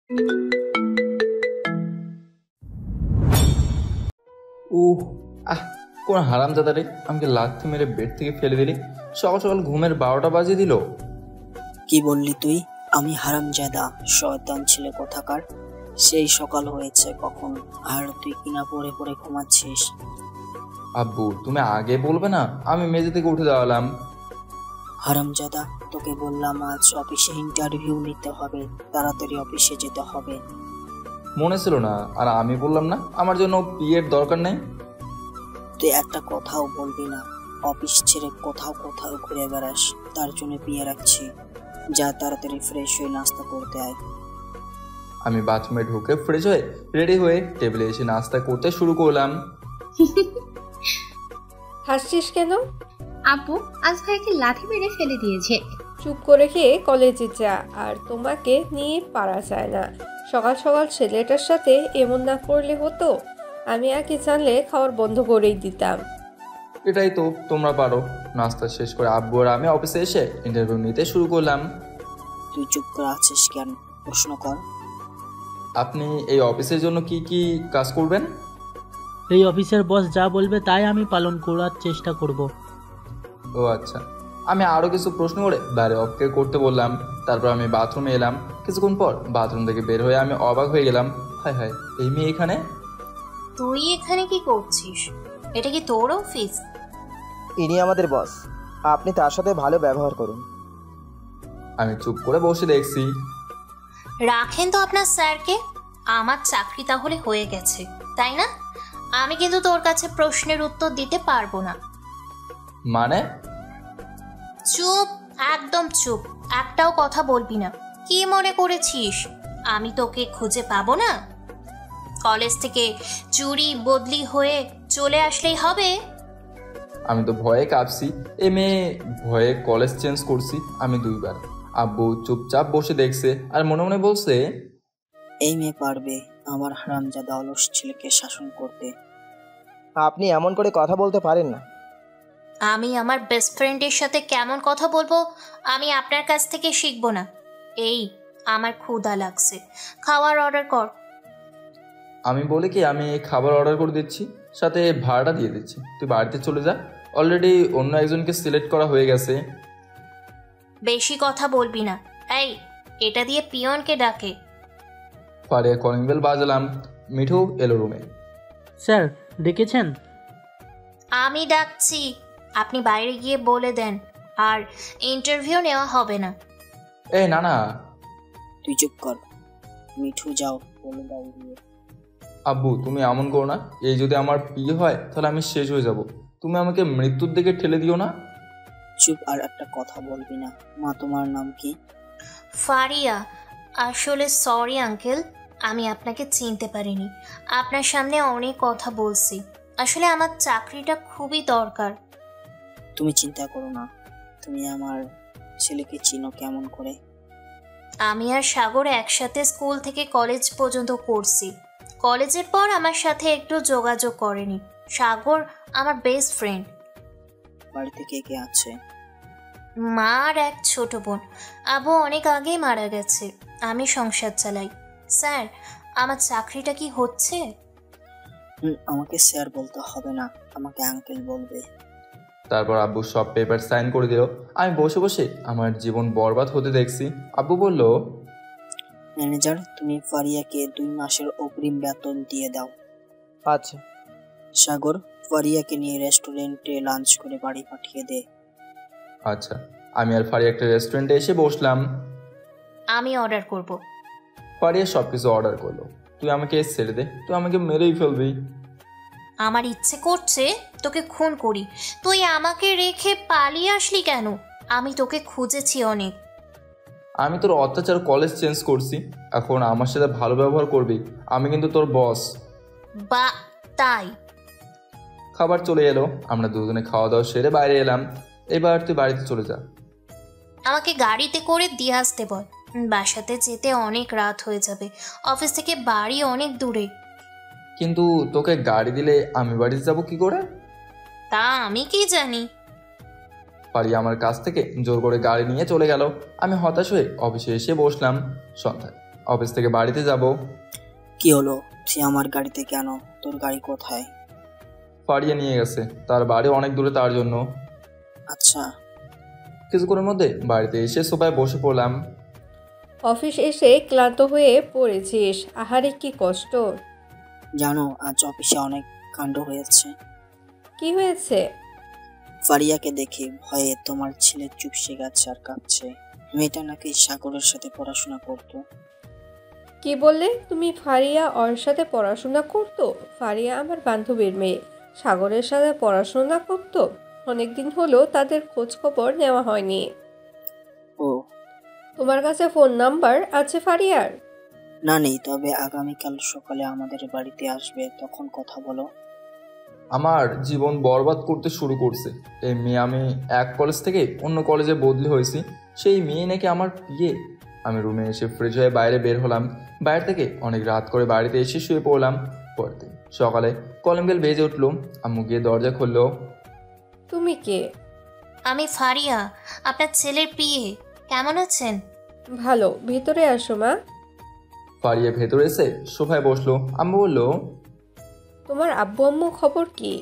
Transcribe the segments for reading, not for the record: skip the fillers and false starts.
উহ, আহ, কোন হারামজাদা রে আমাকে লাথি মেরে বেড থেকে ফেলে দিলি। সকাল সকাল ঘুমের 12টা বাজিয়ে দিল। কি বললি তুই? আমি হারামজাদা শয়তান ছেলে কোথাকার। সেই সকাল হয়েছে কখন, আর তুই কিনা পড়ে পড়ে ঘুমাচ্ছিস। আব্বু, তুমি আগে বলবে না? আমি মেঝে থেকে উঠে দাঁড়ালাম। হারামজাদা, তোকে বললাম আজ অফিসে ইন্টারভিউ নিতে হবে, তাড়াতাড়ি অফিসে যেতে হবে। মনে ছিল না? আর আমি বললাম না আমার জন্য পিএর দরকার নেই? তুই একটা কথাও বলবি না? অফিস ছেড়ে কোথাও কোথাও ঘুরে বেড়াস, তার জন্য বিয়ে রাখছি। যা তাড়াতাড়ি ফ্রেশ হয়ে নাস্তা করতে আয়। আমি বাথরুমে ঢুকে ফ্রেশ হয়ে রেডি হয়ে টেবিলে এসে নাস্তা করতে শুরু করলাম। হাসছিস কেন? আপু আজ ভাইকে লাথি মেরে ফেলে দিয়েছে। চুপ করে খেয়ে কলেজে যা, আর তোমাকে নিয়ে পারা যায় না। সকাল সকাল ছেলেটার সাথে এমন না করলে হতো। আমি আগে জানলে খাওয়ার বন্ধ করেই দিতাম। এটাই তো তোমরা পারো। নাস্তা শেষ করে আব্বু আর আমি অফিসে এসে ইন্টারভিউ নিতে শুরু করলাম। তুই চুপ করে আছিস কেন? প্রশ্ন কর। আপনি এই অফিসের জন্য কি কি কাজ করবেন? এই অফিসের বস যা বলবে তাই আমি পালন করার চেষ্টা করব। ও আচ্ছা। আমি আরও কিছু প্রশ্ন করে বাইরে অফকে করতে বললাম। তারপর আমি বাথরুমে এলাম। কিছুক্ষণ পর বাথরুম থেকে বের হয়ে আমি অবাক হয়ে গেলাম। হায় হায়, এই মেয়ে এখানে! তুই এখানে কি করছিস? এটা কি তোর অফিস? ইনি আমাদের বস, আপনি তার সাথে ভালো ব্যবহার করুন। আমি চুপ করে বসে দেখছি। রাখেন তো আপনার স্যারকে। আমার চাকরি তাহলে হয়ে গেছে, তাই না? আমি কিন্তু তোর কাছে প্রশ্নের উত্তর দিতে পারবো না। মানে? চুপ, একদম চুপ, একটাও কথা বলবি না। কি মনে করেছিস আমি তোকে খুঁজে পাবো না? কলেজ থেকে চুরি বদলি হয়ে চলে আসলেই হবে? আমি তো ভয়ে কাঁপছি। এ মেয়ে ভয়ে কলেজ চেঞ্জ করছি আমি 2বার। আব্বু চুপচাপ বসে দেখছে আর মনে মনে বলছে, এই মেয়ে পারবে আমার হারামজাদা অলস ছেলেকে শাসন করতে। আপনি এমন করে কথা বলতে পারেন না। আমি আমার বেস্ট ফ্রেন্ডের সাথে কেমন কথা বলবো আমি আপনার কাছ থেকে শিখবো না। এই, আমার ক্ষুধা লাগছে, খাওয়ার অর্ডার কর। আমি বলি কি আমি খাবার অর্ডার করে দিচ্ছি, সাথে ভাড়াটা দিয়ে দিচ্ছি, তুই বাড়িতে চলে যা। অলরেডি অন্য একজনকে সিলেক্ট করা হয়ে গেছে। বেশি কথা বলবি না। এই, এটা দিয়ে পিয়নকে ডাকে। ফারিয়া কলিং বেল বাজালাম। মিঠু এলো রুমে। স্যার ডেকেছেন? আমি ডাকছি, আপনি বাইরে গিয়ে বলে দেন। আর ইন্টারভিউ নেওয়া হবে না। এই না না। তুই চুপ কর। মিঠু যাও, বলে দাও গিয়ে। আব্বু তুমি এমন করো না। এই যদি আমার বিয়ে হয় তাহলে আমি শেষ হয়ে যাব। তুমি আমাকে মৃত্যুর দিকে ঠেলে দিও না। চুপ, আর একটা কথা বলবি না। মা, তোমার নাম কি? ফারিয়া। আসলে সরি আঙ্কেল, আমি আপনাকে চিনতে পারিনি। আপনার সামনে অনেক কথা বলছি। আসলে আমার চাকরিটা খুবই দরকার। তুমি চিন্তা করো না। তুমি আমার ছেলেকে চিনো কেমন করে? আমি আর সাগর একসাথে স্কুল থেকে কলেজ পর্যন্ত করছি। কলেজের পর আমার সাথে একটু যোগাযোগ করেনি। সাগর আমার বেস্ট ফ্রেন্ড। বাড়িতে কে কে আছে? মা আর এক ছোট বোন। আব্বু অনেক আগেই মারা গেছে। আমি সংসার চালাই। স্যার, আমার চাকরিটা কি হচ্ছে? আমাকে স্যার বলতে হবে না, আমাকে আঙ্কেল বলবে। তারপর আব্বু সব পেপার সাইন করে দিল। আমি বসে বসে আমার জীবন বরবাদ হতে দেখছি। আব্বু বলল, ম্যানেজার, তুমি ফারিয়াকে 2 মাসের অগ্রিম বেতন দিয়ে দাও। আচ্ছা। সাগর, ফারিয়াকে নিয়ে রেস্টুরেন্টে লাঞ্চ করে বাড়ি পাঠিয়ে দে। আচ্ছা। আমি আর ফারিয়া একটা রেস্টুরেন্টে এসে বসলাম। আমি অর্ডার করব। ফারিয়া সব কিছু অর্ডার করলো। তুই আমাকে ছেড়ে দে, তুই আমাকে মেরেই ফেলবি। আমার ইচ্ছে করছে তোকে খুন করি। তুই আমাকে রেখে পালিয়ে আসলি কেন? আমি তোকে খুঁজেছি অনেক। আমি তোর অত্যাচার কলেজ চেঞ্জ করছি, এখন আমার সাথে ভালো ব্যবহার করবি। আমি কিন্তু তোর বস। বা তাই? খাবার চলে এলো। আমরা দুজনে খাওয়া দাওয়া সেরে বাইরে এলাম। এবার তুই বাড়িতে চলে যা। আমাকে গাড়িতে করে দিয়ে আসতে বল। বাসাতে যেতে অনেক রাত হয়ে যাবে। অফিস থেকে বাড়ি অনেক দূরে। কিন্তু তোকে গাড়ি দিলে আমি বাড়িতে যাব কি করে? তা আমি কি জানি। ফারিয়া আমার কাছ থেকে জোর করে গাড়ি নিয়ে চলে গেল। আমি হতাশ হয়ে অফিসে এসে বসলাম। সন্ধ্যায় অফিস থেকে বাড়িতে যাব। কি হলো? তুই আমার গাড়িতে কেন? তোর গাড়ি কোথায়? ফারিয়া নিয়ে গেছে, তার বাড়ি অনেক দূরে, তার জন্য। আচ্ছা। কিছুক্ষণের মধ্যে বাড়িতে এসে সোফায় বসে পড়লাম। অফিস এসে ক্লান্ত হয়ে পড়েছিস, আহারে কি কষ্ট। জানো, আজ অফিসে অনেক কাণ্ড হয়েছে। কি হয়েছে? ফারিয়াকে দেখে ভয়ে তোমার ছেলে চুপসে গেছে আর কাঁদছে। মেয়েটা নাকি সাগরের সাথে পড়াশোনা করতো। কি বললে তুমি? ফারিয়া ওর সাথে পড়াশোনা করতো? ফারিয়া আমার বান্ধবীর মেয়ে, সাগরের সাথে পড়াশোনা করতো? অনেকদিন হলো তাদের খোঁজ খবর নেওয়া হয়নি। ও তোমার কাছে ফোন নাম্বার আছে ফারিয়ার? না, নেই, তবে আগামীকাল সকালে আমাদের বাড়িতে আসবে, তখন কথা বলো। আমার জীবন বরবাদ করতে শুরু করছে এই মেয়ে। আমি এক কলেজ থেকে অন্য কলেজে বদলি হয়েছি, সেই মেয়ে নাকি আমার বিয়ে। আমি রুমে এসে ফ্রেশ হয়ে বাইরে বের হলাম। বাইরে থেকে অনেক রাত করে বাড়িতে এসে শুয়ে পড়লাম। পরের দিন সকালে কলিং বেল বেজে উঠলো। আম্মু গিয়ে দরজা খুললো। তুমি কে? আমি ফারিয়া, আপনার ছেলের বিয়ে। কেমন আছেন? ভালো, ভিতরে আসো মা। ফারিয়া ভেতরে এসে সোফায় বসলো। আম্মু বললো, তোমার আব্বু আম্মু খবর কি?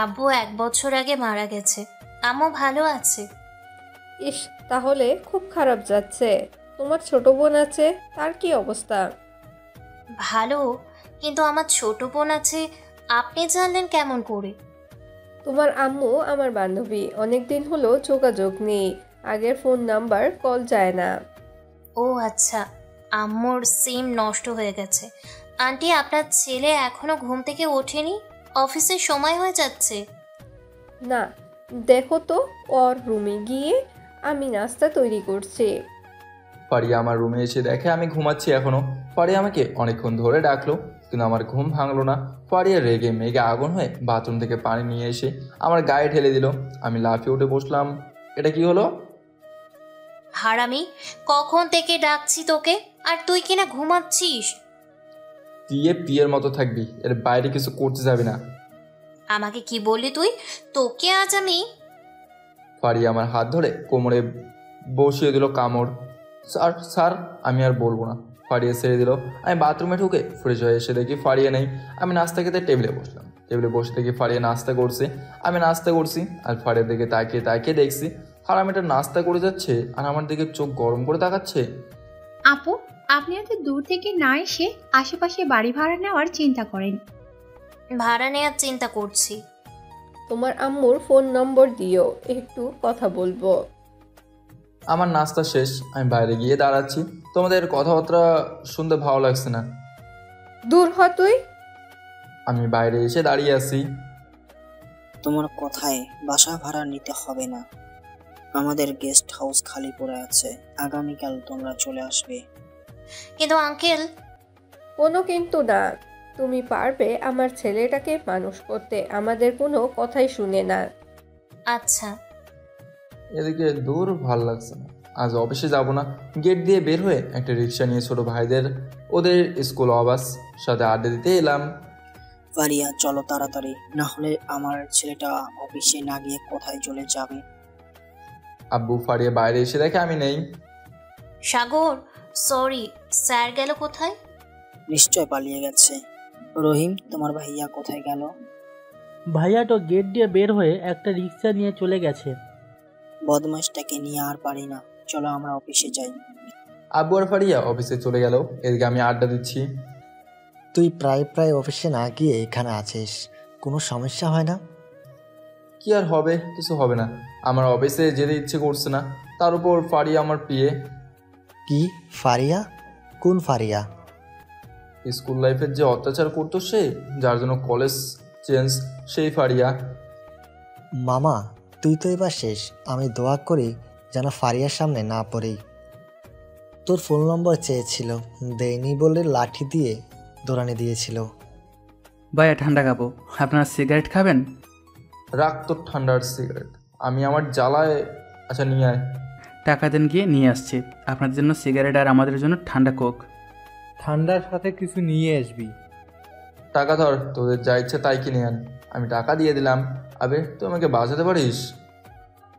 আব্বু 1 বছর আগে মারা গেছে, আম্মু ভালো আছে। ইস, তাহলে খুব খারাপ যাচ্ছে। তোমার ছোট বোন আছে, তার কি অবস্থা? ভালো, কিন্তু আমার ছোট বোন আছে, আপনি জানলেন কেমন করে? তোমার আম্মু আমার বান্ধবী, অনেকদিন হলো যোগাযোগ নেই, আগের ফোন নাম্বার কল যায় না। ও আচ্ছা, আম্মুর সিম নষ্ট হয়ে গেছে। আন্টি, আপনার ছেলে এখনো ঘুম থেকে ওঠেনি? অফিসের সময় হয়ে যাচ্ছে। না, দেখো তো ওর রুমে গিয়ে, আমি নাস্তা তৈরি করছি। ফারিয়া আমার রুমে এসে দেখে আমি ঘুমাচ্ছি এখনো। ফারিয়া আমাকে অনেকক্ষণ ধরে ডাকলো, কিন্তু আমার ঘুম ভাঙলো না। ফারিয়া রেগে মেগে আগুন হয়ে বাথরুম থেকে পানি নিয়ে এসে আমার গায়ে ঢেলে দিল। আমি লাফিয়ে উঠে বসলাম। এটা কি হলো? হারামি, কখন থেকে ডাকছি তোকে, আর তুই কিনা ঘুমাচ্ছিস। পিয়ের মতো থাকবি, এর বাইরে কিছু করতে যাবি না। আমাকে কি বললি তুই? তোকে আজ আমি। ফারিয়া আমার হাত ধরে কোমরে বসিয়ে দিল কামড়। স্যার আমি আর বলবো না। ফারিয়া ছেড়ে দিল। আমি বাথরুমে ঢুকে ফ্রেশ হয়ে এসে দেখি ফারিয়া নেই। আমি নাস্তা খেতে টেবিলে বসলাম। টেবিলে বসে দেখি ফারিয়া নাস্তা করছে, আমি নাস্তা করছি। আর ফারিয়ার দিকে তাকিয়ে তাকিয়ে দেখছি হারামিটা নাস্তা করে যাচ্ছে আর আমার দিকে চোখ গরম করে তাকাচ্ছে। আপু, আপনি এত দূর থেকে না এসে আশেপাশে বাড়ি ভাড়া নেওয়ার চিন্তা করেন। ভাড়া নেওয়ার চিন্তা করছি। তোমার আম্মুর ফোন নম্বর দিও, একটু কথা বলবো। আমার নাস্তা শেষ, আমি বাইরে গিয়ে দাঁড়াচ্ছি। তোমাদের কথাবার্তা শুনতে ভালো লাগছে না। দূর হ তুই। আমি বাইরে এসে দাঁড়িয়ে আছি। তোমার কথায় বাসা ভাড়া নিতে হবে না, আমাদের গেস্ট হাউস খালি পড়ে আছে, আগামীকাল তোমরা চলে আসবে। কিন্তু আঙ্কেল। কোনো কিন্তু না, তুমি পারবে আমার ছেলেটাকে মানুষ করতে, আমাদের কোনো কথাই শুনে না। আচ্ছা। এদিকে দূর ভাল লাগছে না, আজ অফিসে যাব না। গেট দিয়ে বের হয়ে একটা রিক্সা নিয়ে ছোট ভাইদের ওদের স্কুল অবাস সাথে আড্ডা দিতে এলাম। ফারিয়া, চলো তাড়াতাড়ি, না হলে আমার ছেলেটা অফিসে না গিয়ে কোথায় চলে যাবে। আব্বু ফারিয়া বাইরে এসে দেখে আমি নেই। সাগর, সরি, স্যার গেল কোথায়? নিশ্চয় পালিয়ে গেছে। রহিম, তোমার ভাইয়া কোথায় গেল? ভাইয়া তো গেট দিয়ে বের হয়ে একটা রিক্সা নিয়ে চলে গেছে। বদমাশটাকে নিয়ে আর পারি না, চলো আমরা অফিসে যাই। আব্বু আর ফারিয়া অফিসে চলে গেল, এদিকে আমি আড্ডা দিচ্ছি। তুই প্রায় অফিসে না গিয়ে এখানে আছিস, কোনো সমস্যা হয় না? কি আর হবে, কিছু হবে না। আমার অফিসে যেতে ইচ্ছে করছে না, তার উপর ফারিয়া আমার পিয়ে। কি ফারিয়া? কোন ফারিয়া? স্কুল লাইফের যে অত্যাচার করতো সে, যার জন্য কলেজ চেঞ্জ, সেই ফারিয়া। মামা, তুই তো এবার শেষ। আমি দোয়া করি যেন ফারিয়ার সামনে না পড়ি। তোর ফোন নম্বর চেয়েছিল, দেয়নি বলে লাঠি দিয়ে দৌড়ানি দিয়েছিল। ভাইয়া ঠান্ডা খাবো, আপনারা সিগারেট খাবেন? রাখ তোর ঠান্ডার সিগারেট, আমি আমার জ্বালায়। আচ্ছা নিয়ে আয়। টাকা দেন, গিয়ে নিয়ে আসছি আপনাদের জন্য সিগারেট আর আমাদের জন্য ঠান্ডা কোক। ঠান্ডার সাথে কিছু নিয়ে আসবি। টাকা ধর, তোদের যা ইচ্ছে তাই কিনে আন। আমি টাকা দিয়ে দিলাম। আবে তুই আমাকে বাঁচাতে পারিস?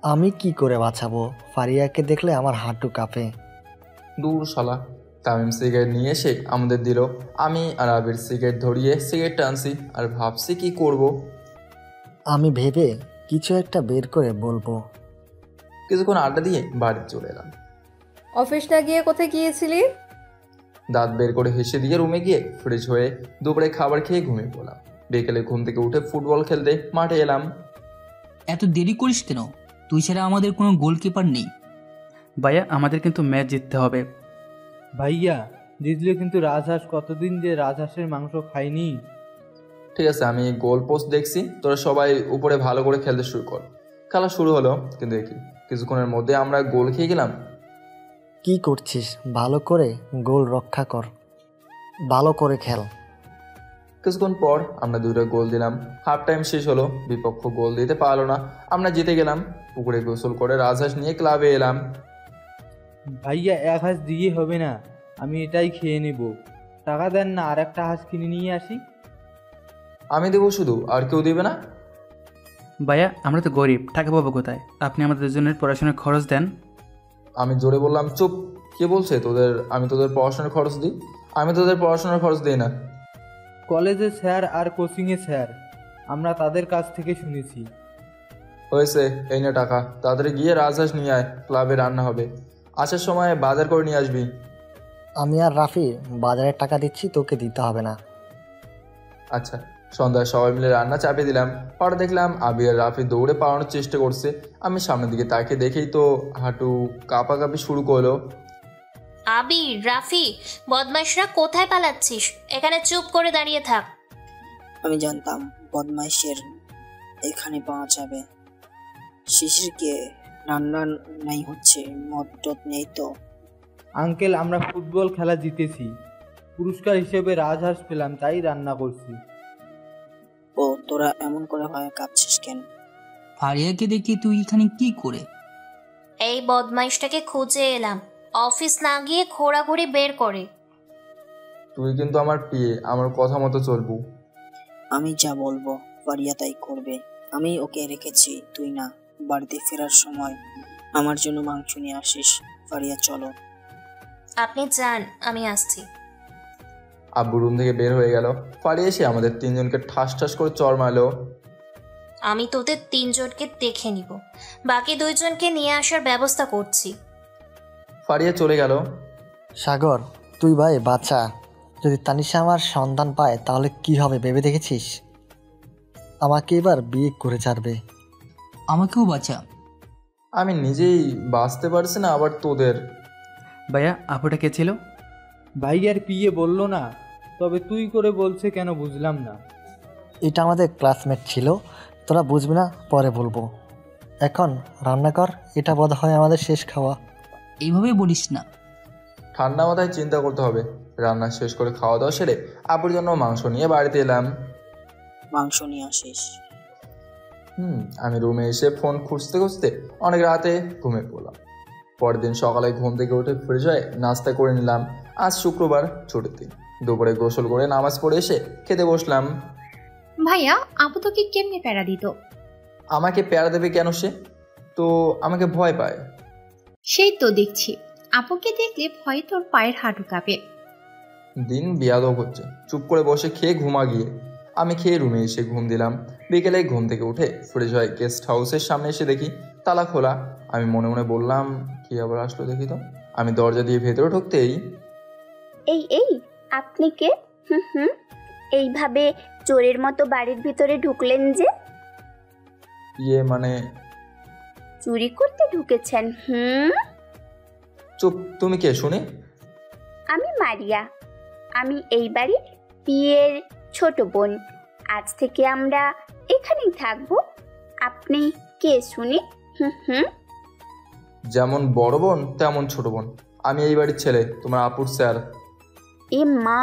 আমি কি করে বাঁচাবো? ফারিয়াকে দেখলে আমার হাঁটু কাঁপে। দূর শালা, তামিম সিগারেট নিয়ে এসে আমাদের দিল। আমি আর আবির সিগারেট ধরিয়ে সিগারেট টানছি আর ভাবছি কি করব। আমি ভেবে কিছু একটা বের করে বলবো। কিছুক্ষণ আড্ডা দিয়ে বাড়ি চলে এলাম। অফিস না গিয়ে কোথায় গিয়েছিলি? দাঁত বের করে হেসে দিয়ে রুমে গিয়ে ফ্রেশ হয়ে দুপুরে খাবার খেয়ে ঘুমিয়ে পড়লাম। বিকেলে ঘুম থেকে উঠে ফুটবল খেলতে মাঠে এলাম। এত দেরি করিস কেন? তুই ছাড়া আমাদের কোনো গোলকিপার নেই। ভাইয়া আমাদের কিন্তু ম্যাচ জিততে হবে। ভাইয়া জিতলে কিন্তু রাজহাঁস, কতদিন যে রাজহাঁসের মাংস খাইনি। ঠিক আছে, আমি গোল পোস্ট দেখছি, তোরা সবাই উপরে ভালো করে খেলতে শুরু কর। খেলা শুরু হলো, কিন্তু দেখি কিছুক্ষণের মধ্যে আমরা গোল খেয়ে গেলাম। কি করছিস? ভালো করে গোল রক্ষা কর, ভালো করে খেল। কিছুক্ষণ পর আমরা 2টা গোল দিলাম। হাফ টাইম শেষ হলো, বিপক্ষ গোল দিতে পারলো না, আমরা জিতে গেলাম। পুকুরে গোসল করে রাজহাঁস নিয়ে ক্লাবে এলাম। ভাইয়া 1 হাঁস দিয়ে হবে না, আমি এটাই খেয়ে নেব। টাকা দেন না, আর একটা হাঁস কিনে নিয়ে আসি। আমি দেবো শুধু, আর কেউ দেবে না? ভাইয়া আমরা তো গরিব, টাকা পাবো কোথায়? আপনি আমাদের দুজনের পড়াশোনার খরচ দেন। আমি জোরে বললাম, চুপ। কে বলছে তোদের আমি তোদের পড়াশোনার খরচ দিই? আমি তোদের পড়াশোনার খরচ দিই না। কলেজে স্যার আর কোচিংয়ে স্যার, আমরা তাদের কাছ থেকে শুনেছি। হয়েছে, এই না টাকা, তাড়াতাড়ি গিয়ে রাজহাঁস নিয়ে আয়, ক্লাবে রান্না হবে। আসার সময় বাজার করে নিয়ে আসবি। আমি আর রাফি বাজারের টাকা দিচ্ছি, তোকে দিতে হবে না। আচ্ছা। সন্ধ্যায় সবাই মিলে রান্না চাপিয়ে দিলাম। পরে দেখলাম আবি আর রাফি দৌড়ে পালানোর চেষ্টা করছে। আমি সামনের দিকে তাকিয়ে দেখেই তো হাঁটু কাঁপাকাঁপি শুরু করলো। আবির, রাফি, বদমাইশরা কোথায় পালাচ্ছিস? এখানে চুপ করে দাঁড়িয়ে থাক। আমি জানতাম বদমাইশের এখানে পাওয়া যাবে। শিশিরকে রান্না নাই হচ্ছে, মদ টদ নেই তো? আঙ্কেল, আমরা ফুটবল খেলা জিতেছি, পুরস্কার হিসেবে রাজহাঁস পেলাম, তাই রান্না করছি। ও, তোরা এমন করে ভয়ে কাঁপছিস কেন? ফারিয়াকে দেখি তুই এখানে কি করে? এই বদমাইশটাকে খুঁজে এলাম, অফিস না গিয়ে ঘোরাঘুরি বের করে। তুই কিন্তু আমার পিয়ে, আমার কথা মতো চলবো। আমি যা বলবো ফারিয়া তাই করবে। আমি ওকে রেখেছি, তুই না। বাড়িতে ফেরার সময় আমার জন্য মাংস নিয়ে আসিস। ফারিয়া চলো। আপনি যান, আমি আসছি। আব্বু রুম থেকে বের হয়ে গেল। ফারিয়া এসে আমাদের 3জনকে ঠাস ঠাস করে চড় মারলো। আমি তোদের 3জনকে দেখে নিব, বাকি 2জনকে নিয়ে আসার ব্যবস্থা করছি। ফারিয়া চলে গেল। সাগর, তুই ভাই বাচ্চা, যদি তানিশা আমার সন্তান পায় তাহলে কি হবে ভেবে দেখেছিস? আমাকে এবার বিয়ে করে ছাড়বে। আমাকেও বাঁচা। আমি নিজেই বাঁচতে পারছি না, আবার তোদের। ভাইয়া আপুটা কে ছিল? ভাইয়ার পিয়ে বললো না, তবে তুই করে বলছে কেন বুঝলাম না। এটা আমাদের ক্লাসমেট ছিল, তোরা বুঝবি না, পরে বলবো। এখন রান্না কর, এটা বোধ হয় আমাদের শেষ খাওয়া। এইভাবে বলিস না। ঠান্ডা মাথায় চিন্তা করতে হবে। রান্না শেষ করে খাওয়া দাওয়া সেরে আপুর জন্য মাংস নিয়ে বাড়িতে এলাম। মাংস নিয়ে আসিস। আমি রুমে এসে ফোন খুঁজতে খুঁজতে অনেক রাতে ঘুমিয়ে পড়লাম। পরের দিন সকালে ঘুম থেকে উঠে ফ্রেশ হয়ে নাস্তা করে নিলাম। আজ শুক্রবার, ছুটির দিন। দুপুরে গোসল করে নামাজ পড়ে এসে খেতে বসলাম। ভাইয়া, আপু তোকে কেমনে প্যারা দিত? আমাকে প্যারা দেবে কেন? সে তো আমাকে ভয় পায়। সেই তো দেখছি, আপুকে দেখলে ভয়ে তোর পায়ের হাঁটু কাঁপে। দিন বিয়াদব হচ্ছে। চুপ করে বসে খেয়ে ঘুমা গিয়ে। আমি খেয়ে রুমে এসে ঘুম দিলাম। বিকেলে ঘুম থেকে উঠে ফ্রেশ হয়ে গেস্ট হাউসের সামনে এসে দেখি তালা খোলা। আমি মনে মনে বললাম, কি আবার আসলো দেখি তো। আমি দরজা দিয়ে ভেতরে ঢুকতেই, এই আপনি কে? এইভাবে চোরের মতো বাড়ির ভিতরে ঢুকলেন যে? মানে চুরি করতে ঢুকেছেন? চুপ, তুমি কে শুনি? আমি মারিয়া, আমি এই বাড়ির বিয়ের ছোট বোন। আজ থেকে আমরা এখানেই থাকবো। আপনি কে শুনি? যেমন বড় বোন তেমন ছোট বোন। আমি এই বাড়ির ছেলে, তোমার আপুর স্যার। এ মা,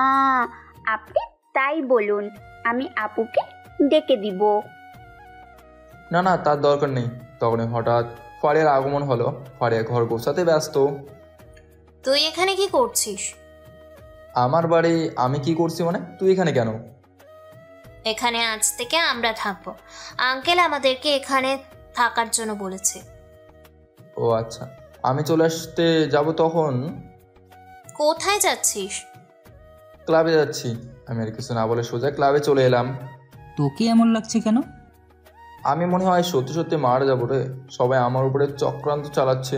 আপনি তাই বলুন, আমি আপুকে ডেকে দিব। না, তার দরকার নেই। তখনই হঠাৎ ফারিয়ার আগমন হলো। ফারিয়া ঘর গোছাতে ব্যস্ত। তুই এখানে কি করছিস? আমার বাড়ি আমি কি করছি মানে? তুই এখানে কেন? এখানে আজ থেকে আমরা থাকবো। আঙ্কেল আমাদেরকে এখানে থাকার জন্য বলেছে। ও আচ্ছা, আমি চলে আসতে যাব তখন? কোথায় যাচ্ছিস? ক্লাবে যাচ্ছি। আমি আর কিছু না বলে সোজা ক্লাবে চলে এলাম। তোকে এমন লাগছে কেন? আমি মনে হয় সত্যি সত্যি মারা যাবো রে। সবাই আমার উপরে চক্রান্ত চালাচ্ছে।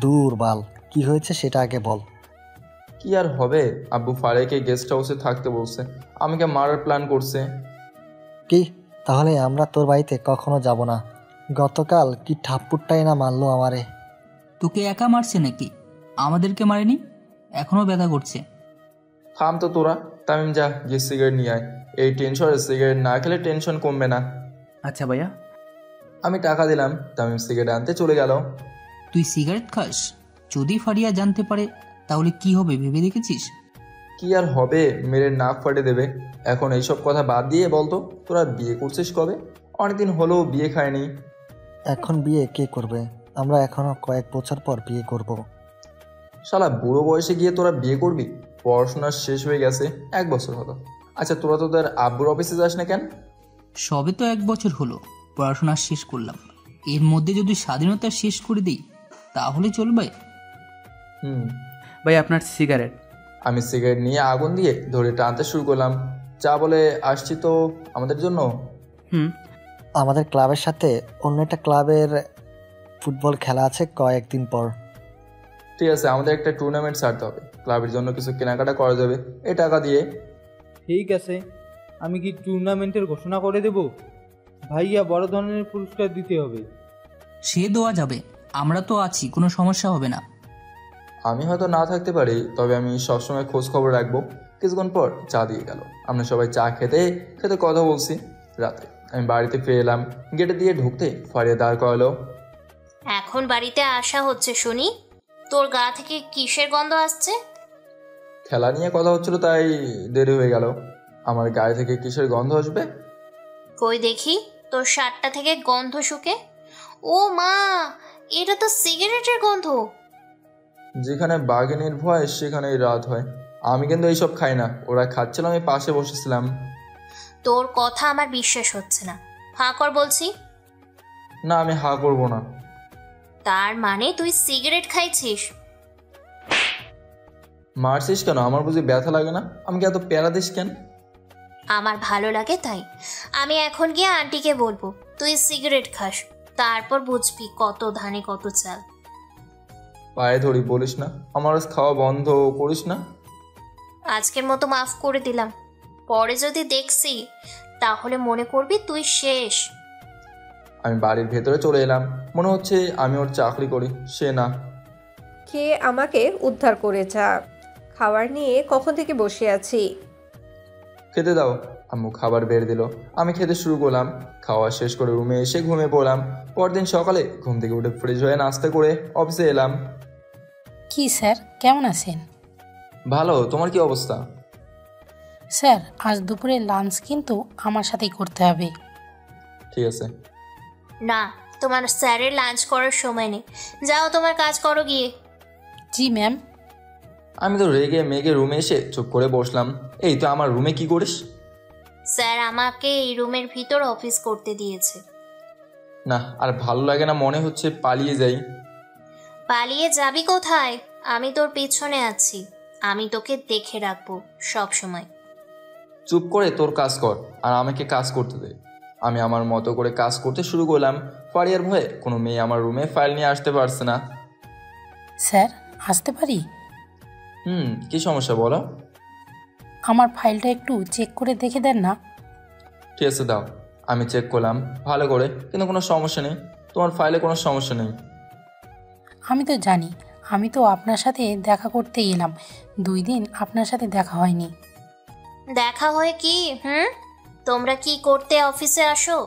দূর বাল, কি হয়েছে সেটা আগে বল। কি আর হবে, আব্বু ফারিয়াকে গেস্ট হাউসে থাকতে বলছে, আমাকে মারার প্ল্যান করছে। কি? তাহলে আমরা তোর বাড়িতে কখনো যাব না। গতকাল কি ঠাপ্পুরটাই না মারলো আমারে। তোকে একা মারছে নাকি? আমাদেরকে মারেনি? এখনো ব্যথা করছে। থাম তো তোরা। তামিম যা, গিয়ে সিগারেট নিয়ে আয়। এই টেনশনে সিগারেট না খেলে টেনশন কমবে না। আচ্ছা ভাইয়া। আমি টাকা দিলাম, তামিম সিগারেট আনতে চলে গেল। তুই সিগারেট খাস? যদি ফারিয়া জানতে পারে তাহলে কি হবে ভেবে দেখেছিস? কি আর হবে, মেরে নাক ফাটে দেবে। এখন এইসব কথা বাদ দিয়ে বলতো, তোরা বিয়ে করছিস কবে? অনেকদিন হলো বিয়ে খায়নি। এখন বিয়ে কে করবে? আমরা এখনো কয়েক বছর পর বিয়ে করব। শালা বুড়ো বয়সে গিয়ে তোরা বিয়ে করবি? পড়াশোনা শেষ হয়ে গেছে, 1 বছর হলো। আচ্ছা তোরা তোদের আব্বুর অফিসে যাস না কেন? সবে তো 1 বছর হলো পড়াশোনা শেষ করলাম, এর মধ্যে যদি স্বাধীনতা শেষ করে দিই তাহলে চলবে? ভাই আপনার সিগারেট। আমি সিগারেট নিয়ে আগুন দিয়ে ধরে টানতে শুরু করলাম। চা বলে আসছি তো আমাদের জন্য। আমাদের ক্লাবের সাথে অন্য একটা ক্লাবের ফুটবল খেলা আছে কয়েকদিন পর। ঠিক আছে, আমাদের একটা টুর্নামেন্ট ছাড়তে হবে, ক্লাবের জন্য কিছু কেনাকাটা করা যাবে এই টাকা দিয়ে। ঠিক আছে, আমি কি টুর্নামেন্টের ঘোষণা করে দেব? ভাইয়া বড় ধরনের পুরস্কার দিতে হবে। সে দেওয়া যাবে, আমরা তো আছি, কোনো সমস্যা হবে না। আমি হয়তো না থাকতে পারি, তবে আমি সবসময় খোঁজ খবর রাখবো। কিছুক্ষণ পর চা দিয়ে গেল। আমরা সবাই চা খেতে খেতে কথা বলছি। রাতে আমি বাড়িতে ফিরে এলাম। গেটে দিয়ে ঢুকতে ফারিয়া দাঁড় করালো। এখন বাড়িতে আসা হচ্ছে শুনি। তোর গা থেকে কিসের গন্ধ আসছে? খেলা নিয়ে কথা হচ্ছিল তাই দেরি হয়ে গেল। আমার গায়ে থেকে কিসের গন্ধ আসবে? কই দেখি তোর শার্টটা থেকে গন্ধ শুকে। ও মা, এটা তো সিগারেটের গন্ধ। যেখানে বাঘিনীর ভয় সেখানেই রাত হয়। আমি কিন্তু এইসব খাই না, ওরা খাচ্ছিল, আমি পাশে বসেছিলাম। তোর কথা আমার বিশ্বাস হচ্ছে না, হাঁ কর বলছি। না, আমি হা করবো না। তার মানে তুই সিগারেট খাইছিস? মারছিস কেন? আমার বুঝি ব্যথা লাগে না? আমাকে এত প্যারা দিস কেন? আমার ভালো লাগে তাই। আমি এখন গিয়ে আন্টিকে বলবো তুই সিগারেট খাস, তারপর বুঝবি কত ধানে কত চাল। পায়ে ধরি, বলিস না। আমার খাওয়া বন্ধ করিস না। আজকের মতো মাফ করে দিলাম, পরে যদি দেখছি তাহলে মনে করবি তুই শেষ। আমি বাড়ির ভেতরে চলে এলাম। মনে হচ্ছে আমি ওর চাকরি করি, সে না। কে আমাকে উদ্ধার করে যা, খাবার নিয়ে কখন থেকে বসে আছি। খেতে দাও। আম্মু খাবার বের দিল। আমি খেতে শুরু করলাম। খাওয়া শেষ করে রুমে এসে ঘুমিয়ে পড়লাম। পরদিন সকালে ঘুম থেকে উঠে ফ্রেশ হয়ে নাস্তা করে অফিসে এলাম। কি স্যার, কেমন আছেন? ভালো, তোমার কি অবস্থা? স্যার, আজ দুপুরে লাঞ্চ কিন্তু আমার সাথেই করতে হবে। ঠিক আছে। না, তোমার স্যারের লাঞ্চ করার সময় নেই, যাও তোমার কাজ করো গিয়ে। জি ম্যাম। আমি তো রেগে মেগে রুমে এসে চুপ করে বসলাম। এই তো আমার রুমে কি করিস? স্যার আমাকে এই রুমের ভিতর অফিস করতে দিয়েছে। না, আর ভালো লাগে না, মনে হচ্ছে পালিয়ে যাই। পালিয়ে যাবি কোথায়? আমি তোর পেছনে আছি, আমি তোকে দেখে রাখবো সব সময়। চুপ করে তোর কাজ কর আর আমাকে কাজ করতে দে। আমি আমার মতো করে কাজ করতে শুরু করলাম। ফারিয়ার ভয়ে কোনো মেয়ে আমার রুমে ফাইল নিয়ে আসতে পারছে না। স্যার, আসতে পারি? কি সমস্যা বলো? আমার ফাইলটা একটু চেক করে দেখে দেন না। ঠিক আছে, দাও। আমি চেক করলাম ভালো করে, কিন্তু কোনো সমস্যা নেই। তোমার ফাইলে কোনো সমস্যা নেই। আমি তো জানি, আমি তো আপনার সাথে দেখা করতে এলাম, 2 দিন আপনার সাথে দেখা হয়নি। দেখা হয় কি? তোমরা কি করতে অফিসে আসো?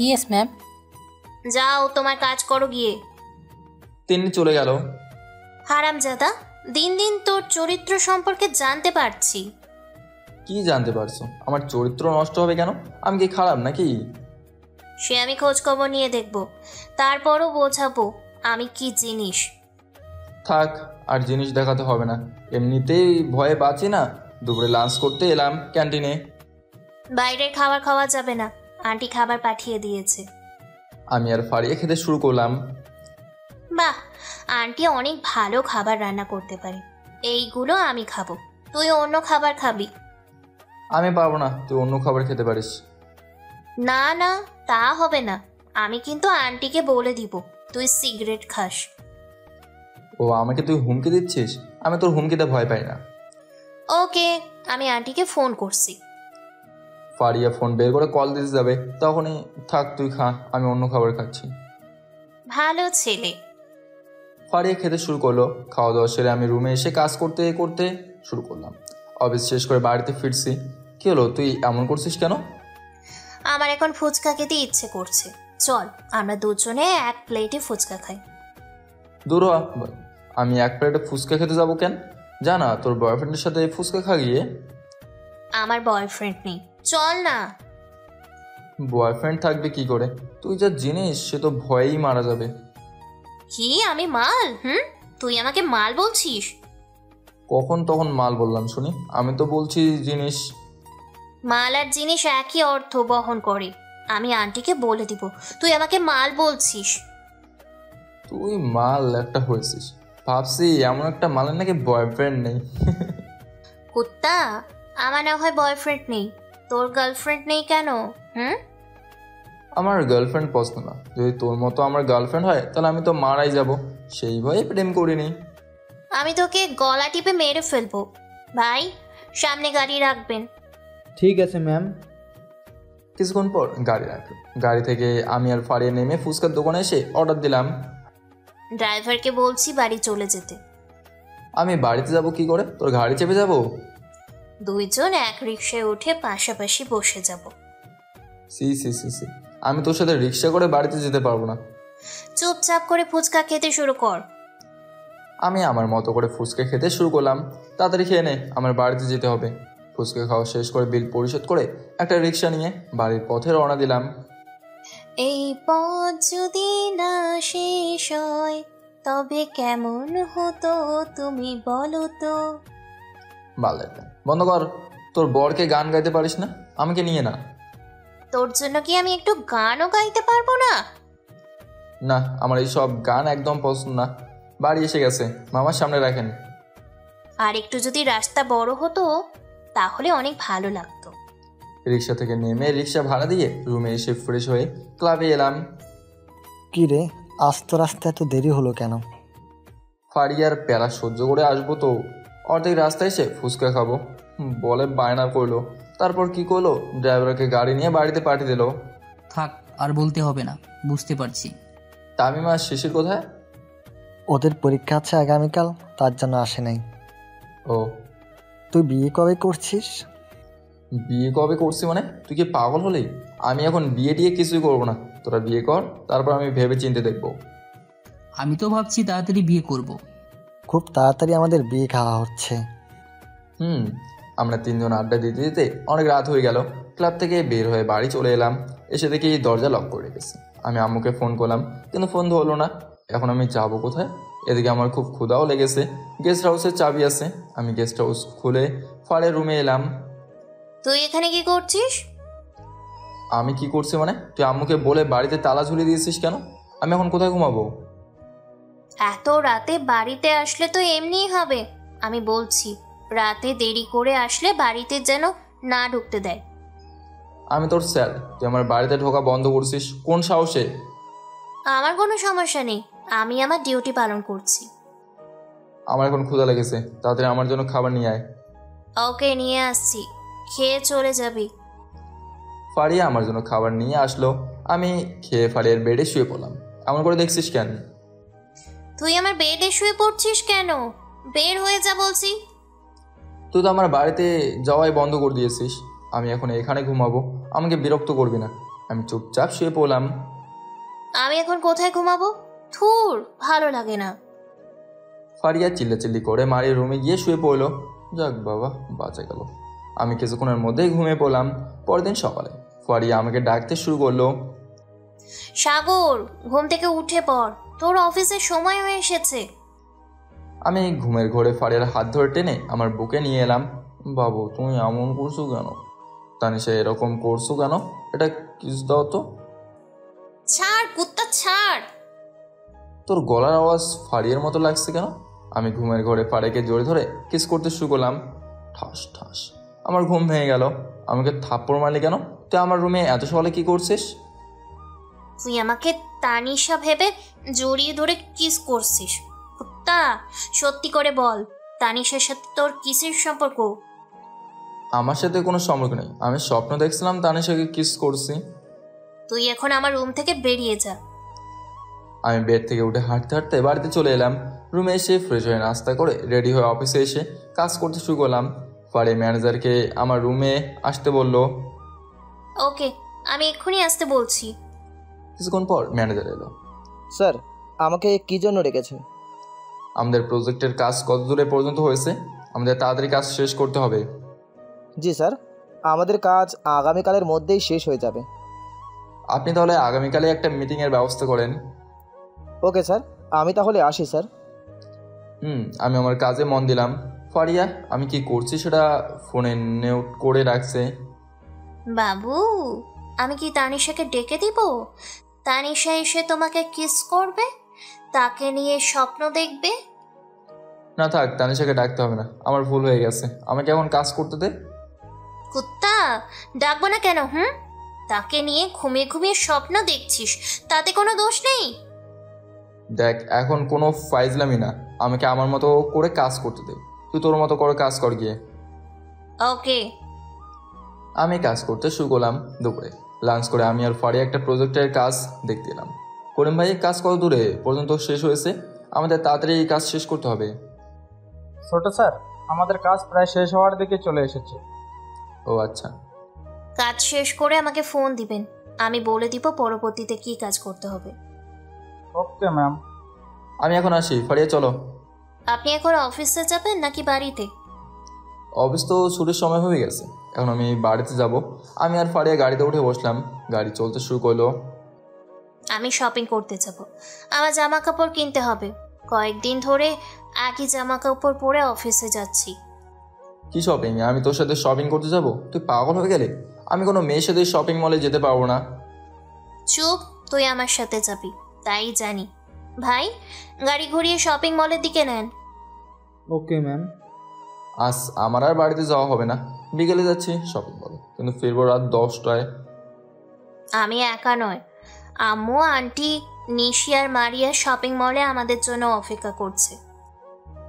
Yes ma'am. যাও তোমার কাজ করো গিয়ে। তিনি চলে গেল। হারামজাদা, দিন দিন তোর চরিত্র সম্পর্কে জানতে পারছি। কি জানতে পারছো? আমার চরিত্র নষ্ট হবে কেন? আমি কি খারাপ নাকি? সে আমি খোঁজ খবর নিয়ে দেখব, তারপরও বোঝাবো আমি কি জিনিস। থাক, আর জিনিস দেখাতে হবে না। এমনিতেই ভয়ে বাঁচি না। দুপুরে লাঞ্চ করতে এলাম ক্যান্টিনে। বাইরের খাবার খাওয়া যাবে না, আন্টি খাবার পাঠিয়ে দিয়েছে। আমি আর ফারিয়া খেতে শুরু করলাম। বাহ, আন্টি অনেক ভালো খাবার রান্না করতে পারে, এইগুলো আমি খাবো, তুই অন্য খাবার খাবি। আমি পারবো না, তুই অন্য খাবার খেতে পারিস। না না, তা হবে না। আমি কিন্তু আন্টিকে বলে দিব তুই সিগারেট খাস। ও, আমাকে তুই হুমকি দিচ্ছিস? আমি তোর হুমকিতে ভয় পাই না। ওকে, আমি আন্টিকে ফোন করছি। ফারিয়া ফোন বের করে কল দিতে যাবে, তখনই থাক তুই খা, আমি অন্য খাবার খাচ্ছি। ভালো ছেলে। ফারিয়া খেতে শুরু করলো। খাওয়া দাওয়া সেরে আমি রুমে এসে কাজ করতে করতে শুরু করলাম। অফিস শেষ করে বাড়িতে ফিরছি। কি হলো, তুই এমন করছিস কেন? আমার এখন ফুচকা খেতে ইচ্ছে করছে, চল আমরা দুজনে এক প্লেটে ফুচকা খাই। দূর হ, আমি এক প্লেটে ফুচকা খেতে যাবো কেন? জানা তোর বয়ফ্রেন্ডের সাথে ফুচকা খা গিয়ে। আমার বয়ফ্রেন্ড নেই, চল না। বয়ফ্রেন্ড থাকবে কি করে? তুই যা জিনিস, সে তো ভয়েই মারা যাবে। কি আমি মাল? তুই আমাকে মাল বলছিস? কখন তখন মাল বললাম শুনি? আমি তো বলছি জিনিস। মাল আর জিনিস একই অর্থ বহন করে। আমি আন্টিকে বলে দিব তুই আমাকে মাল বলছিস। তুই মাল একটা হয়েছিস। ভাবছি এমন একটা মালের নাকি বয়ফ্রেন্ড নেই। কুত্তা, আমার না হয় বয়ফ্রেন্ড নেই, তোর গার্লফ্রেন্ড নেই কেন? আমার গার্লফ্রেন্ড পছন্দ না। যদি তোর মতো আমার গার্লফ্রেন্ড হয় তাহলে আমি তো মারাই যাব। সেই ভয়ে প্রেম করিনি। আমি তোকে গলা টিপে মেরে ফেলবো। ভাই, সামনে গাড়ি রাখবেন। ঠিক আছে ম্যাম। কিছুক্ষণ পর গাড়ি রাখলো। গাড়ি থেকে আমি আর ফারিয়া নেমে ফুচকার দোকানে এসে অর্ডার দিলাম। ড্রাইভারকে বলছি বাড়ি চলে যেতে। আমি বাড়িতে যাব কি করে? তোর গাড়ি চেপে যাব? দুইজন এক রিক্সায় উঠে পাশাপাশি বসে যাব। সি সি সি সি, আমি তোর সাথে রিক্সা করে বাড়িতে যেতে পারবো না। চুপচাপ করে ফুচকা খেতে শুরু কর। আমি আমার মতো করে ফুচকা খেতে শুরু করলাম। তাড়াতাড়ি খেয়ে নে, আমার বাড়িতে যেতে হবে। ফুচকা খাওয়া শেষ করে বিল পরিশোধ করে একটা রিক্সা নিয়ে বাড়ির পথে রওনা দিলাম। এই পথ যদি না শেষ হয় তবে কেমন হতো তুমি বলো তো। ভালো লাগবে, বন্ধ কর। তোর বরকে গান গাইতে পারিস না? আমাকে নিয়ে না। তোর জন্য কি আমি একটু গানও গাইতে পারবো না? না, আমার এই সব গান একদম পছন্দ না। বাড়ি এসে গেছে, মামার সামনে রাখেন। আর একটু যদি রাস্তা বড় হতো তাহলে অনেক ভালো লাগতো। রিক্সা থেকে নেমে রিক্সা ভাড়া দিয়ে রুমে এসে ফ্রেশ হয়ে ক্লাবে এলাম। কি রে, আজ তো রাস্তায় এত দেরি হলো কেন? ফারিয়ার প্যারা সহ্য করে আসবো তো। অর্ধেক রাস্তায় এসে ফুচকা খাবো বলে বায়না করলো। তারপর কি করলো, ড্রাইভারকে গাড়ি নিয়ে বাড়িতে পাঠিয়ে দিল। থাক, আর বলতে হবে না, বুঝতে পারছি। তামিমা শিশির কোথায়? ওদের পরীক্ষা আছে আগামীকাল, তার জন্য আসে নাই। ও, তুই বিয়ে কবে করছিস? বিয়ে কবে করছি মানে? তুই কি পাগল হলি? আমি এখন বিয়ে টিয়ে কিছুই করবো না। তোরা বিয়ে কর, তারপর আমি ভেবে চিন্তে দেখবো। আমি তো ভাবছি তাড়াতাড়ি বিয়ে করব। খুব তাড়াতাড়ি আমাদের বিয়ে খাওয়া হচ্ছে। আমরা তিনজন আড্ডা দিতে দিতে অনেক রাত হয়ে গেল। ক্লাব থেকে বের হয়ে বাড়ি চলে এলাম। এসে দেখি দরজা লক করে রেখেছে। আমি আম্মুকে ফোন করলাম, কিন্তু ফোন ধরলো না। এখন আমি যাবো কোথায়? এদিকে আমার খুব ক্ষুধাও লেগেছে। গেস্ট হাউসের চাবি আছে। আমি গেস্ট হাউস খুলে ফারের রুমে এলাম। তুই এখানে কি করছিস? আমি কি করছি মানে? তুই আম্মুকে বলে বাড়িতে তালা ঝুলিয়ে দিয়েছিস কেন? আমি এখন কোথায় ঘুমাবো? এত রাতে বাড়িতে আসলে তো এমনিই হবে। আমি বলছি রাতে দেরি করে আসলে বাড়িতে যেন না ঢুকতে দেয়। আমি তোর স্যার, তুই আমার বাড়িতে ঢোকা বন্ধ করছিস কোন সাহসে? আমার কোনো সমস্যা নেই, আমি আমার ডিউটি পালন করছি। আমার এখন ক্ষুধা লেগেছে, তাড়াতাড়ি আমার জন্য খাবার নিয়ে আয়। ওকে, নিয়ে আসছি, খেয়ে চলে যাবি। ফারিয়া আমার জন্য খাবার নিয়ে আসলো। আমি খেয়ে ফারিয়ার বেডে শুয়ে পড়লাম। এমন করে দেখছিস কেন? তুই আমার বেডে শুয়ে পড়ছিস কেন? বের হয়ে যা বলছি। তুই তো আমার বাড়িতে যাওয়াই বন্ধ করে দিয়েছিস। আমি এখন এখানে ঘুমাবো, আমাকে বিরক্ত করবি না। আমি চুপচাপ শুয়ে পড়লাম। আমি এখন কোথায় ঘুমাবো? থুর, ভালো লাগে না। ফারিয়া চিল্লাচিল্লি করে মারির রুমে গিয়ে শুয়ে পড়লো। যাক বাবা, বাঁচা গেল। আমি কিছুক্ষণের মধ্যেই ঘুমিয়ে পড়লাম। পরদিন সকালে ফারিয়া আমাকে ডাকতে শুরু করলো। সাগর, ঘুম থেকে উঠে পড়, তোর অফিসের সময় হয়ে এসেছে। আমি ঘুমের ঘোরে ফারিয়ার হাত ধরে টেনে আমার বুকে নিয়ে এলাম। বাবু, তুমি এমন করছো কেন? তানিশা, এরকম করছো কেন? এটা কিস দাও তো। ছাড় কুত্তা, ছাড়। তোর গলার আওয়াজ ফারিয়ার মতো লাগছে কেন? আমি ঘুমের ঘরে ফারিয়াকে জড়িয়ে ধরে কিস করতে শুরু করলাম। ঠাস ঠাস আমার ঘুম ভেঙে গেল। আমাকে থাপ্পড় মারলি কেন? তুই আমার রুমে এত সকালে কি করছিস? তুই আমাকে তানিশা ভেবে জড়িয়ে ধরে কিস করছিস? কুত্তা, সত্যি করে বল, তানিশার সাথে তোর কিসের সম্পর্ক? আমার সাথে কোনো সম্পর্ক নেই। আমি স্বপ্ন দেখছিলাম তানিশাকে কিস করছি। তুই এখন আমার রুম থেকে বেরিয়ে যা। আমি বেড থেকে উঠে হাঁটতে হাঁটতে বাড়িতে চলে এলাম। রুমে এসে ফ্রেশ হয়ে নাস্তা করে রেডি হয়ে অফিসে এসে কাজ করতে শুরু করলাম। ফারিয়া ম্যানেজারকে আমার রুমে আসতে বলল। ওকে, আমি এক্ষুনি আসতে বলছি। কিছুক্ষণ পর ম্যানেজার এলো। স্যার, আমাকে কি জন্য রেখেছে? আমাদের প্রজেক্টের কাজ কত দূরে পর্যন্ত হয়েছে? আমাদের তাড়াতাড়ি কাজ শেষ করতে হবে। জি স্যার, আমাদের কাজ আগামীকালের মধ্যেই শেষ হয়ে যাবে। আপনি তাহলে আগামীকালে একটা মিটিংয়ের ব্যবস্থা করেন। ওকে স্যার, আমি তাহলে আসি স্যার। আমি আমার কাজে মন দিলাম। ফারিয়া আমি কি করছি সেটা ফোনে নোট করে রাখছে। বাবু, আমি কি তানিশাকে ডেকে দিব? তানিশা এসে তোমাকে কিস করবে, তাকে নিয়ে স্বপ্ন দেখবে। না থাক, তানিশাকে ডাকতে হবে না, আমার ভুল হয়ে গেছে। আমাকে এখন কাজ করতে দে। কুত্তা, ডাকবো না কেন? তাকে নিয়ে ঘুমিয়ে ঘুমিয়ে স্বপ্ন দেখছিস, তাতে কোনো দোষ নেই। দেখ, এখন কোনো ফাইজলামি না, আমাকে আমার মতো করে কাজ করতে দে। তুই তোর মতো করে কাজ কর গিয়ে। ওকে। আমি কাজ করতে শুরু করলাম। দুপুরে লাঞ্চ করে আমি আর ফারিয়া একটা প্রজেক্টের কাজ দেখতে এলাম। করিম ভাই, কাজ কত দূরে পর্যন্ত শেষ হয়েছে? আমাদের তাড়াতাড়ি এই কাজ শেষ করতে হবে। ছোট স্যার, আমাদের কাজ প্রায় শেষ হওয়ার দিকে চলে এসেছে। ও আচ্ছা। কাজ শেষ করে আমাকে ফোন দিবেন, আমি বলে দিব পরবর্তীতে কি কাজ করতে হবে। Okay ma'am. আমি এখন আসি। ফারিয়া চলো। আপনি এখন অফিসে যাবেন নাকি বাড়িতে? অফিস তো ছুটির সময় হয়ে গেছে, এখন আমি বাড়িতে যাব। আমি আর ফারিয়া গাড়িতে উঠে বসলাম। গাড়ি চলতে শুরু করলো। আমি শপিং করতে যাব, আমার জামা কাপড় কিনতে হবে। কয়েকদিন ধরে একই জামা কাপড় পরে অফিসে যাচ্ছি। কি শপিং? আমি তোর সাথে শপিং করতে যাব? তুই পাগল হয়ে গেলে? আমি কোনো মেয়ের সাথে শপিং মলে যেতে পারবো না। চুপ, তুই আমার সাথে যাবি তাই জানি। ভাই, গাড়ি ঘুরিয়ে শপিং মলের দিকে নেন। Okay ma'am. আজ আমার আর বাড়িতে যাওয়া হবে না, বিকেলে যাচ্ছি শপিং মলে, কিন্তু ফিরবো রাত 10টায়। আমি একা নয়, আম্মু, আন্টি, নিশি আর মারিয়া শপিং মলে আমাদের জন্য অপেক্ষা করছে।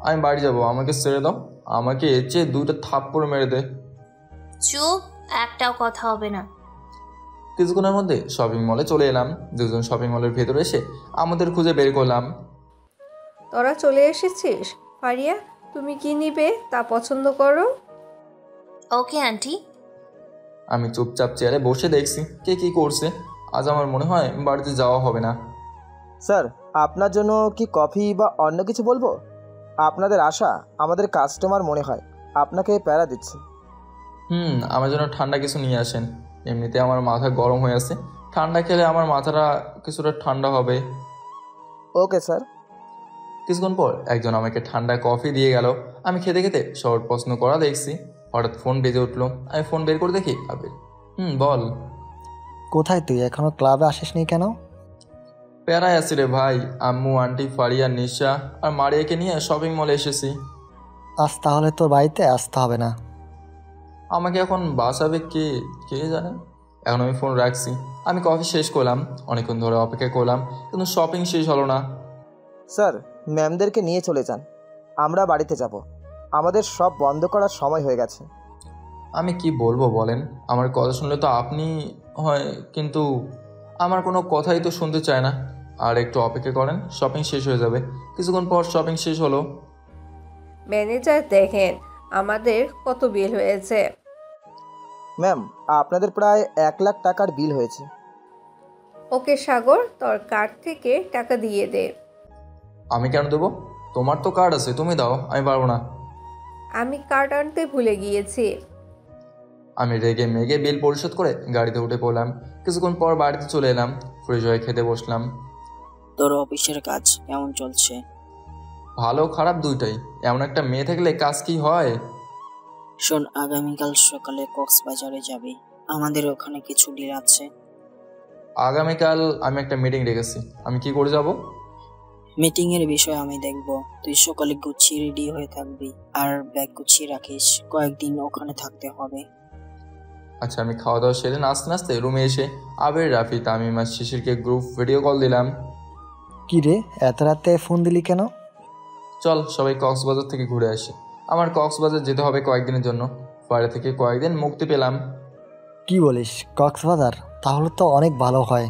আমি বাড়ি যাব, আমাকে ছেড়ে দাও। আমাকে এর চেয়ে 2টা থাপ্পড় মেরে দে। চুপ, একটাও কথা হবে না। কিছুক্ষণের মধ্যে শপিং মলে চলে এলাম। দুজন শপিং মলের ভেতরে এসে আমাদের খুঁজে বের করলাম। তোরা চলে এসেছিস। ফারিয়া, তুমি কি নিবে তা পছন্দ করো। Okay aunty. আমি চুপচাপ চেয়ারে বসে দেখছি কে কি করছে। আজ আমার মনে হয় বাড়িতে যাওয়া হবে না। স্যার, আপনার জন্য কি কফি বা অন্য কিছু বলবো? আপনাদের আশা আমাদের কাস্টমার মনে হয় আপনাকে প্যারা দিচ্ছে। আমার জন্য ঠান্ডা কিছু নিয়ে আসেন। এমনিতে আমার মাথা গরম হয়ে আছে, ঠান্ডা খেলে আমার মাথাটা কিছুটা ঠান্ডা হবে। Okay sir. কিছুক্ষণ পর একজন আমাকে ঠান্ডা কফি দিয়ে গেল। আমি খেতে খেতে শর্ট প্রশ্ন করা দেখছি। হঠাৎ ফোন বেজে উঠলো। আমি ফোন বের করে দেখি আবির। বল। কোথায় তুই? এখনো ক্লাবে আসিসনি কেন? প্যারায় আছি রে ভাই। আম্মু, আন্টি, ফারিয়া, নিশা আর মারিয়াকে নিয়ে শপিং মলে এসেছি। আজ তাহলে তোর বাড়িতে আসতে হবে না। আমাকে এখন বাঁচাবে কে, কে জানে। এখন আমি ফোন রাখছি। আমি কফি শেষ করলাম, অনেকক্ষণ ধরে অপেক্ষা করলাম, কিন্তু শপিং শেষ হলো না। স্যার, ম্যামদেরকে নিয়ে চলে যান, আমরা বাড়িতে যাব। আমাদের সব বন্ধ করার সময় হয়ে গেছে। আমি কি বলবো বলেন? আমার কথা শুনলে তো আপনি হয়, কিন্তু আমার কোনো কথাই তো শুনতে চায় না। আর একটু অপেক্ষা করেন, শপিং শেষ হয়ে যাবে। কিছুক্ষণ পর শপিং শেষ হলো। ম্যানেজার, দেখেন আমাদের কত বিল হয়েছে। ম্যাম, আপনাদের প্রায় 1 লাখ টাকার বিল হয়েছে। ওকে সাগর, তোর কার্ড থেকে টাকা দিয়ে দে। আমি কেন দেবো? তোমার তো কার্ড আছে, তুমি দাও। আমি পারবো না। আমি কার্ড আনতে ভুলে গিয়েছি। আমি রেগে মেগে বিল পরিশোধ করে গাড়িতে উঠে পড়লাম। কিছুক্ষণ পর বাড়িতে চলে এলাম, ফ্রেশ হয়ে খেতে বসলাম। তোর অফিসের কাজ কেমন চলছে? ভালো খারাপ দুইটাই। এমন একটা মেয়ে থাকলে কাজ কি হয়। শোন, আগামীকাল সকালে কক্সবাজারে যাবি, আমাদের ওখানে কিছু ডিল আছে। আগামীকাল আমি একটা মিটিং রেখেছি, আমি কি করে যাব? মিটিং এর বিষয় আমি দেখব। তুই সকালে গুছিয়ে রেডি হয়ে থাকবি আর ব্যাগ গুছিয়ে রাখিস, কয়েকদিন ওখানে থাকতে হবে। আচ্ছা, আমি খাওয়া দাওয়া সেরে নাচতে নাচতে রুমে এসে আবির, রাফি, তামিম আর শিশিরকে গ্রুপ ভিডিও কল দিলাম। কি রে, এত রাতে ফোন দিলি কেন? চল সবাই কক্সবাজার থেকে ঘুরে আসি। আমার কক্সবাজার যেতে হবে কয়েকদিনের জন্য। বাইরে থেকে কয়েকদিন মুক্তি পেলাম। কি বলিস, কক্সবাজার? তাহলে তো অনেক ভালো হয়।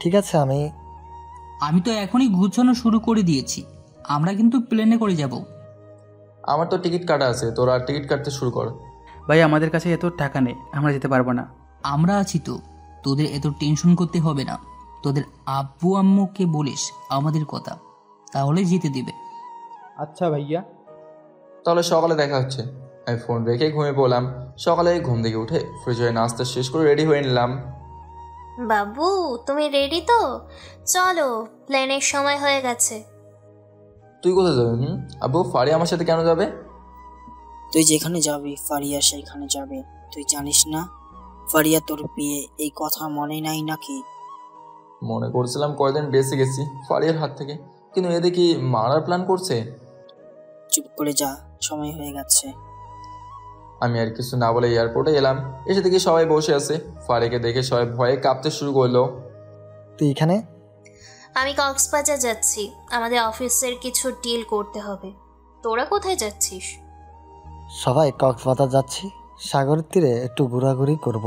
ঠিক আছে, আমি তো এখনই গুছানো শুরু করে দিয়েছি। আমরা কিন্তু প্লেনে করে যাব। আমার তো টিকিট কাটা আছে, তোরা টিকিট কাটতে শুরু কর। ভাই আমাদের কাছে এত টাকা নেই, আমরা যেতে পারবো না। আমরা আছি তো, তোদের এত টেনশন করতে হবে না। তোদের আব্বু আম্মুকে বলিস আমাদের কথা, তাহলে যেতে দিবে। আচ্ছা ভাইয়া। তাহলে সকালে দেখা হচ্ছে। আমি ফোন রেখে ঘুমিয়ে পড়লাম। সকালে ঘুম থেকে উঠে ফ্রেশ হয়ে নাস্তা শেষ করে রেডি হয়ে নিলাম। বাবু তুমি রেডি তো? চলো, প্লেনের সময় হয়ে গেছে। তুই কোথায় যাবি? আব্বু, ফারিয়া আমার সাথে কেন যাবে? তুই যেখানে যাবি ফারিয়া সেইখানে যাবে। তুই জানিস না ফারিয়া তোর বিয়ে, এই কথা মনে নাই নাকি? মনে করছিলাম কয়েকদিন বেঁচে গেছি ফারিয়ার হাত থেকে, কিন্তু এ দেখি মারার প্ল্যান করছে। চুপ করে যা, সময় হয়ে গেছে। আমি আর কিছু না বলে এয়ারপোর্টে এলাম। এসে দেখি সবাই বসে আছে। ফারিয়াকে দেখে সবাই ভয়ে কাঁপতে শুরু করলো। তুই এখানে? আমি কক্সবাজার যাচ্ছি, আমাদের অফিসের কিছু ডিল করতে হবে। তোরা কোথায় যাচ্ছিস? সবাই কক্সবাজার যাচ্ছি, সাগরের তীরে একটু ঘোরাঘুরি করব।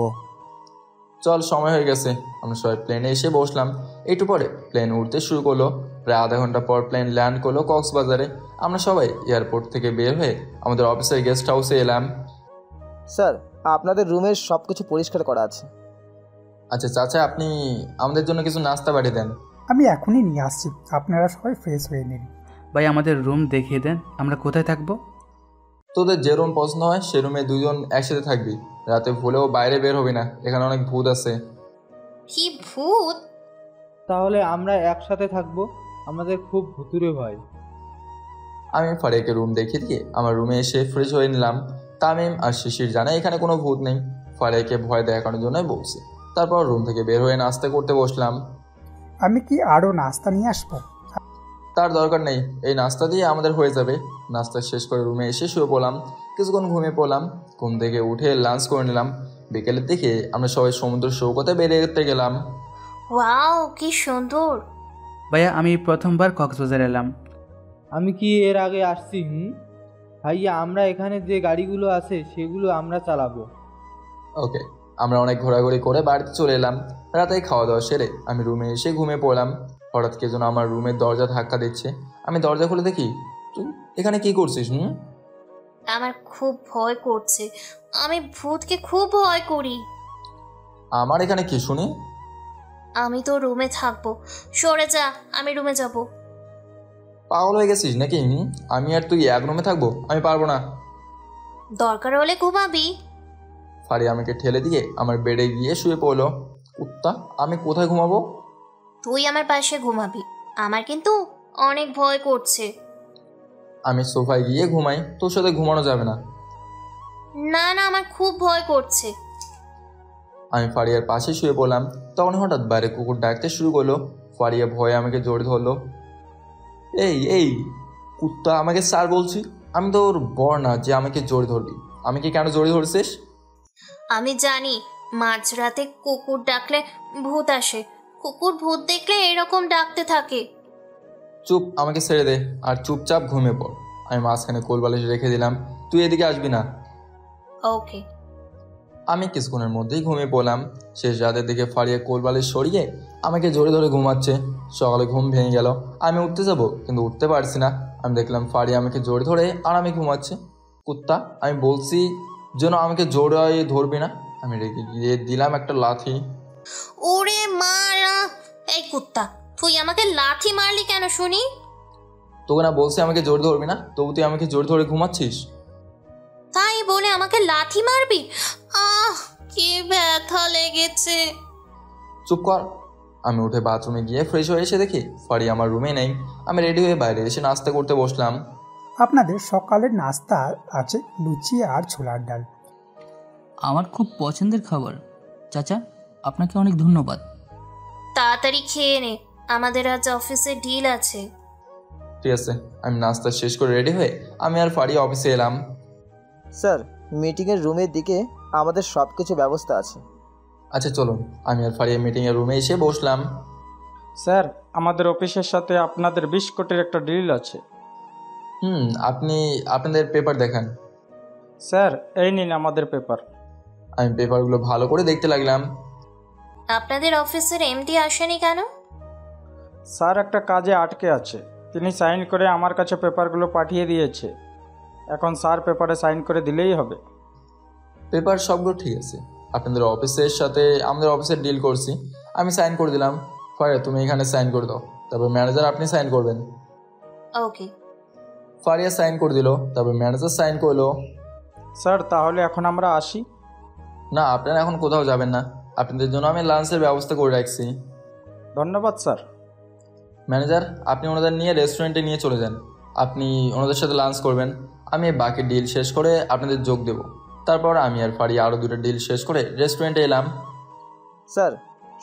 চল, সময় হয়ে গেছে। আমরা সবাই প্লেনে এসে বসলাম। একটু পরে প্লেন উঠতে শুরু করলো। প্রায় আধা ঘন্টা পর প্লেন ল্যান্ড করলো কক্সবাজারে। আমরা সবাই এয়ারপোর্ট থেকে বের হয়ে আমাদের অফিসের গেস্ট হাউসে এলাম। স্যার, আপনাদের রুমের সব কিছু পরিষ্কার করা আছে। আচ্ছা চাচা, আপনি আমাদের জন্য কিছু নাস্তা পাঠিয়ে দেন। আমি এখনই নিয়ে আসছি, আপনারা সবাই ফ্রেশ হয়ে নিন। ভাই আমাদের রুম দেখিয়ে দেন, আমরা কোথায় থাকবো? তোদের যে রুম পছন্দ হয় সে রুমে দুজন একসাথে থাকবি। রাতে ভুলেও বাইরে বের হবি না, এখানে অনেক ভূত আছে। কি ভূত? তাহলে আমরা একসাথে থাকবো, আমাদের খুব ভুতুরে ভয়। আমি ফারিয়াকে রুম দেখিয়ে দিয়ে আমার রুমে এসে ফ্রেশ হয়ে নিলাম। তামিম আর শিশির জানে এখানে কোনো ভূত নেই, ফারিয়াকে ভয় দেখানোর জন্যই বলছি। তারপর রুম থেকে বের হয়ে নাস্তা করতে বসলাম। আমি কি আরও নাস্তা নিয়ে আসবো? তার দরকার নেই, এই নাস্তা দিয়ে আমাদের হয়ে যাবে। নাস্তা শেষ করে রুমে এসে শুয়ে পড়লাম। কিছুক্ষণ ঘুমিয়ে পড়লাম। ঘুম থেকে উঠে লাঞ্চ করে নিলাম। বিকেলের দিকে আমরা সবাই সমুদ্র সৈকতে বেরিয়ে গেলাম। ওয়াও, কি সুন্দর। ভাইয়া আমি প্রথমবার কক্সবাজার এলাম। আমি কি এর আগে আসছি? ভাইয়া, আমরা এখানে যে গাড়িগুলো আছে সেগুলো আমরা চালাবো। ওকে, আমরা অনেক ঘোরাঘুরি করে বাড়িতে চলে এলাম। রাতে খাওয়া দাওয়া সেরে আমি রুমে এসে ঘুমিয়ে পড়লাম। হঠাৎ কে যেন আমার রুমের দরজা ধাক্কা দিচ্ছে। আমি দরজা খুলে দেখি, তুই এখানে কি করছিস? আমার খুব ভয় করছে, আমি ভূতকে খুব ভয় করি। আমার এখানে কি শুনি? আমি তো রুমে থাকবো, সরে যা, আমি রুমে যাব। পাগল হয়ে গেছিস নাকি? আমি আর তুই এক রুমে থাকবো? আমি পারবো না। দরকার হলে ঘুমাবি। ফারিয়া আমাকে ঠেলে দিয়ে আমার বেডে গিয়ে শুয়ে পড়লো। কুত্তা, আমি কোথায় ঘুমাবো? তুই আমার পাশে ঘুমাবি, আমার কিন্তু অনেক ভয় করছে। আমি সোফায় গিয়ে ঘুমাই, তোর সাথে ঘুমানো যাবে না। না না, আমার খুব ভয় করছে। আমি ফারিয়ার পাশে শুয়ে পড়লাম। তখন হঠাৎ বাইরে কুকুর ডাকতে শুরু করলো। ফারিয়া ভয়ে আমাকে জড়িয়ে ধরলো। এই এই কুত্তা, আমাকে স্যার বলছি। আমি তোর বর না যে আমাকে জড়িয়ে ধরবি। আমাকে কেন জড়িয়ে ধরছিস? আমি জানি মাঝরাতে কুকুর ডাকলে ভূত আসে। কুকুর ভূত দেখলে এরকম ডাকতে থাকে। চুপ, আমাকে ছেড়ে দে আর চুপচাপ ঘুমিয়ে পড়। আমি মাঝখানে কোলবালিশ রেখে দিলাম। তুই এদিকে আসবি না। ওকে। আমি কিছুক্ষণের মধ্যেই ঘুমিয়ে পড়লাম। শেষ রাতের দিকে ফারিয়া কোলবালিশ সরিয়ে আমাকে জোরে ধরে ঘুমাচ্ছে। সকালে ঘুম ভেঙে গেল। আমি উঠতে যাব কিন্তু উঠতে পারছি না। আমি দেখলাম ফারিয়া আমাকে জোরে ধরে আর আমি ঘুমাচ্ছে। কুত্তা, আমি বলছি যেন আমাকে জোরে ধরবি না। আমি রেগে গিয়ে দিলাম একটা লাথি। ওরে মারা! এই কুত্তা, তুই আমাকে লাথি মারলি কেন শুনি? তোকে না বলছি আমাকে জোরে ধরবি না, তবু তুই আমাকে জোরে ধরে ঘুমাচ্ছিস। তাই বলে আমাকে লাথি মারবি? আহ, কি ব্যথা লেগেছে। চুপ কর। আমি উঠে বাথরুমে গিয়ে ফ্রেশ হয়ে এসে দেখি ফারিয়া আমার রুমে নেই। আমি রেডি হয়ে বাইরে এসে নাস্তা করতে বসলাম। আপনাদের সকালের নাস্তা আছে লুচি আর ছোলার ডাল। আমার খুব পছন্দের খাবার। চাচা, আপনাকে অনেক ধন্যবাদ। তাড়াতাড়ি খেয়ে নে, আমাদের আজ অফিসে ডিল আছে। ঠিক আছে, আমি নাস্তা শেষ করে রেডি হয়ে আমি আর ফারিয়া অফিসে এলাম। স্যার, মিটিংয়ের রুমের দিকে আমাদের সব কিছু ব্যবস্থা আছে। আচ্ছা চলুন। আমি আর ফারিয়া মিটিংয়ের রুমে এসে বসলাম। স্যার, আমাদের অফিসের সাথে আপনাদের 20 কোটির একটা ডিল আছে। আপনি আপনাদের পেপার দেখান। স্যার, এই নিন আমাদের পেপার। আমি পেপারগুলো ভালো করে দেখতে লাগলাম। আপনাদের অফিসের এমডি আসেনি কেন? স্যার একটা কাজে আটকে আছে, তিনি সাইন করে আমার কাছে পেপারগুলো পাঠিয়ে দিয়েছে। এখন স্যার পেপারে সাইন করে দিলেই হবে। পেপার সবগুলো ঠিক আছে। আপনাদের অফিসের সাথে আমাদের অফিসের ডিল করছি, আমি সাইন করে দিলাম। ফারিয়া তুমি এখানে সাইন করে দাও, তারপর ম্যানেজার আপনি সাইন করবেন। ওকে। ফারিয়া সাইন করে দিল, তারপর ম্যানেজার সাইন করলো। স্যার, তাহলে এখন আমরা আসি? না, আপনারা এখন কোথাও যাবেন না, আপনাদের জন্য আমি লাঞ্চের ব্যবস্থা করে রাখছি। ধন্যবাদ স্যার। ম্যানেজার, আপনি ওনাদের নিয়ে রেস্টুরেন্টে নিয়ে চলে যান, আপনি ওনাদের সাথে লাঞ্চ করবেন। আমি বাকি ডিল শেষ করে আপনাদের যোগ দেব। তারপর আমি আর ফারিয়া আরও 2টা ডিল শেষ করে রেস্টুরেন্টে এলাম। স্যার,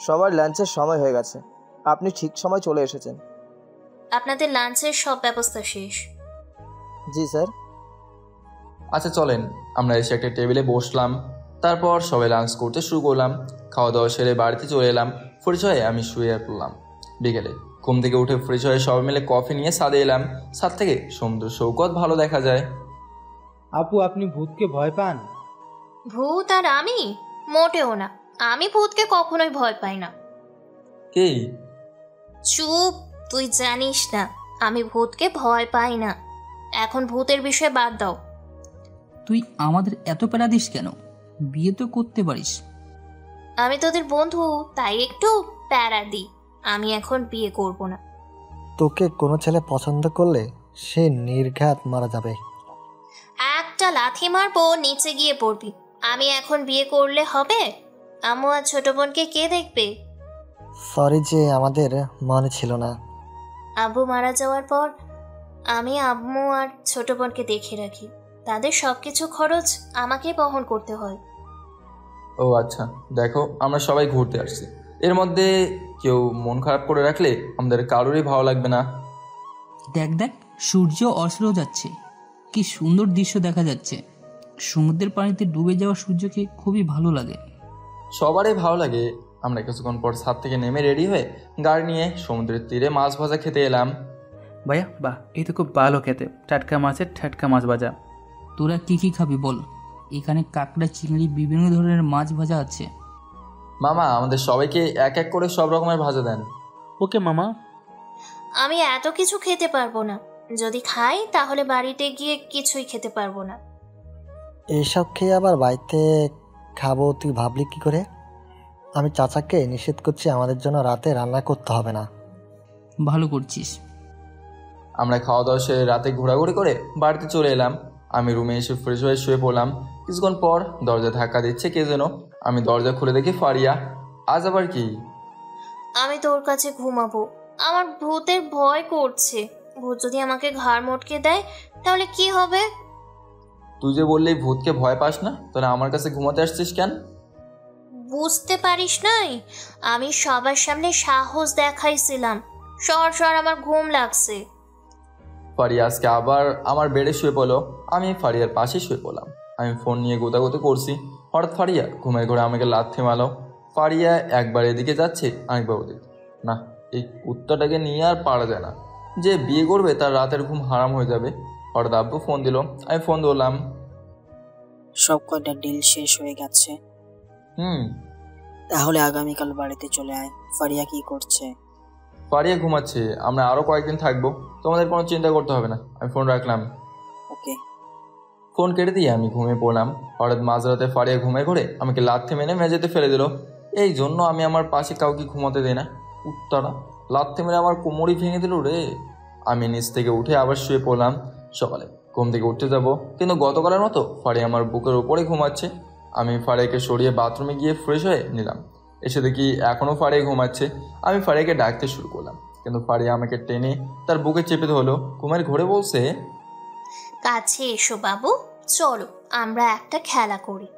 সবার লাঞ্চের সময় হয়ে গেছে, আপনি ঠিক সময় চলে এসেছেন। আপনাদের লাঞ্চের সব ব্যবস্থা শেষ? জি স্যার। আচ্ছা চলেন, আমরা এসে একটা টেবিলে বসলাম। তারপর সবাই লাঞ্চ করতে শুরু করলাম। খাওয়া দাওয়া সেরে বাড়িতে চলে এলাম। ফ্রেশ হয়ে আমি শুয়ে পড়লাম। বিকেলে ঘুম থেকে উঠে ফ্রেশ হয়ে সবাই মিলে কফি নিয়ে ছাদে এলাম। ছাদ থেকে সমুদ্র সৈকত ভালো দেখা যায়। আপু, আপনি ভূতকে ভয় পান? ভূত আর আমি? মোটেও না, আমি ভূতকে কখনোই ভয় পাই না। কি? চুপ, তুই জানিস না আমি ভূতকে ভয় পাই না। এখন ভূতের বিষয়ে বাদ দাও। তুই আমাদের এত প্যারা দিস কেন? বিয়ে তো করতে পারিস। আমি তোদের বন্ধু, তাই একটু প্যারা দিই। আমি এখন বিয়ে করব না। তোকে কোনো ছেলে পছন্দ করলে সে নির্ঘাত মারা যাবে। একটা লাথি মারবো, নিচে গিয়ে পড়বি। আমি এখন বিয়ে করলে হবে? আম্মু আর ছোট বোনকে কে দেখবে? সরি যে আমাদের মনে ছিল না। আব্বু মারা যাওয়ার পর আমি আম্মু আর ছোট বোনকে দেখে রাখি। তাদের সবকিছু খরচ আমাকে বহন করতে হয়। ও আচ্ছা, দেখো আমরা সবাই ঘুরতে আসছি, এর মধ্যে কেউ মন খারাপ করে রাখলে আমাদের কারোরই ভালো লাগবে না। দেখ দেখ, সূর্য অস্ত যাচ্ছে, কি সুন্দর দৃশ্য দেখা যাচ্ছে। সমুদ্রের পানিতে ডুবে যাওয়া সূর্যকে খুবই ভালো লাগে। সবারই ভালো লাগে। আমরা কিছুক্ষণ পর ছাদ থেকে নেমে রেডি হয়ে গাড়ি নিয়ে সমুদ্রের তীরে মাছ ভাজা খেতে এলাম। ভাইয়া বাহ, এই তো খুব ভালো খেতে, টাটকা মাছের টাটকা মাছ ভাজা। তোরা কি কি খাবি বল? এখানে কাঁকড়া, চিংড়ি, বিভিন্ন ধরনের মাছ ভাজা আছে। মামা, আমাদের সবাইকে এক এক করে সব রকমের ভাজা দেন। ওকে মামা। আমি এত কিছু খেতে পারবো না, যদি খাই তাহলে বাড়িতে গিয়ে কিছুই খেতে পারবো না। এইসব খেয়ে আবার বাড়িতে খাবো তুই ভাবলি কি করে? আমি চাচাকে নিষেধ করছি, আমাদের জন্য রাতে রান্না করতে হবে না। ভালো করছিস। আমরা খাওয়া দাওয়া সেরে রাতে ঘোরাঘুরি করে বাড়িতে চলে এলাম। আমি রুমে এসে ফ্রেশ হয়ে শুয়ে পড়লাম। কিছুক্ষণ পর দরজা ধাক্কা দিচ্ছে কে যেন। আমি দরজা খুলে দেখি ফারিয়া। আজ আবার কি? আমি তোর কাছে ঘুমাবো, আমার ভূতের ভয় করছে। ভূত যদি আমাকে ঘাড় মটকে দেয় তাহলে কি হবে? তুই যে বললি ভূতকে ভয় পাস না, তাহলে আমার কাছে ঘুমাতে আসছিস কেন? বুঝতে পারিস নাই? আমি সবার সামনে সাহস দেখাইছিলাম। সর সর, আমার ঘুম লাগছে। ফারিয়া আজকে আবার আমার বেডে শুয়ে পড়লো। আমি ফারিয়ার পাশে শুয়ে পড়লাম। আমি ফোন নিয়ে গোতাগুতি করছি। হঠাৎ ফারিয়া ঘুমের ঘরে আমাকে লাথি মারলো। ফারিয়া একবার এদিকে যাচ্ছে, আরেকবার ওদিকে। না, এই কুত্তাটাকে নিয়ে আর পারা যায় না। যে বিয়ে করবে তার রাতের ঘুম হারাম হয়ে যাবে। হঠাৎ আব্বু ফোন দিল, আমি ফোন ধরলাম। সব কয়টা ডিল শেষ হয়ে গেছে। তাহলে আগামীকাল বাড়িতে চলে আয়। ফারিয়া কি করছে? ফারিয়া ঘুমাচ্ছে। আমরা আরো কয়েকদিন থাকবো, তোমাদের কোনো চিন্তা করতে হবে না। আমি ফোন রাখলাম। ওকে। ফোন কেটে দিয়ে আমি ঘুমিয়ে পড়লাম। হঠাৎ মাঝরাতে ফারিয়া ঘুমের ঘরে আমাকে লাথি মেরে মেঝেতে ফেলে দিল। এই জন্য আমি আমার পাশে কাউকে ঘুমাতে দিই না। উত্তরা লাথি মেরে আমার কোমরই ভেঙে দিল রে। আমি নিচ থেকে উঠে আবার শুয়ে পড়লাম। সকালে ঘুম থেকে উঠতে যাব, কিন্তু গতকালের মতো ফারিয়া আমার বুকের উপরে ঘুমাচ্ছে। আমি ফারিয়াকে সরিয়ে বাথরুমে গিয়ে ফ্রেশ হয়ে নিলাম। এসে দেখি এখনও ফারিয়া ঘুমাচ্ছে। আমি ফারিয়াকে ডাকতে শুরু করলাম, কিন্তু ফারিয়া আমাকে টেনে তার বুকে চেপে ধরলো। ঘুমের ঘরে বলছে, কাছে এসো বাবু, চলো আমরা একটা খেলা করি।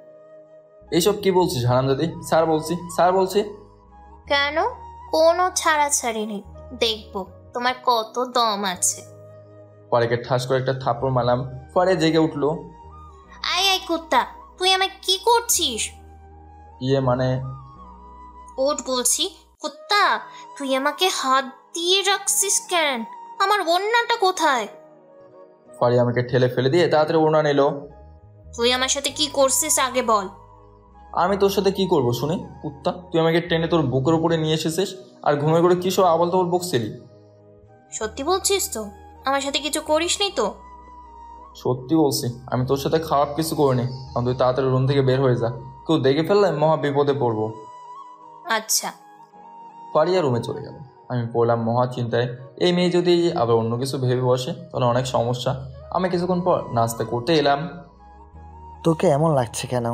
এইসব কি বলছিস হারামজাদি? স্যার বলছি, স্যার বলছি। কেন? কোনো ছাড়াছাড়ি নেই, দেখবো তোমার কত দম আছে। ফারিয়াকে ঠাস করে একটা থাপ্পড় মারলাম। ফারিয়া জেগে উঠলো। আয় আয় কুত্তা, তুই আমায় কি করছিস? মানে? ওঠ বলছি। কুত্তা, তুই আমাকে হাত দিয়ে রাখছিস কেন? আমার ওড়নাটা কোথায়? ফারিয়া আমাকে ঠেলে ফেলে দিয়ে তাড়াতাড়ি ওড়না নিল। তুই আমার সাথে কি করছিস আগে বল। আমি তোর সাথে কি করবো শুনি? কুত্তা, তুই আমাকে টেনে তোর বুকের উপরে নিয়ে এসেছিস আর ঘুমে করে কি সব আবল তাবল বকছিলি। সত্যি বলছিস তো? আমার সাথে কিছু করিসনি তো? সত্যি বলছি, আমি তোর সাথে খারাপ কিছু করিনি। তুই তাড়াতাড়ি রুম থেকে বের হয়ে যা, কেউ দেখে ফেললে মহা বিপদে পড়বো। আচ্ছা। ফারিয়া রুমে চলে গেল। আমি পড়লাম মহা চিন্তায়। এই মেয়ে যদি আবার অন্য কিছু ভেবে বসে তাহলে অনেক সমস্যা। আমি কিছুক্ষণ পর নাস্তা করতে এলাম। তোকে এমন লাগছে কেন?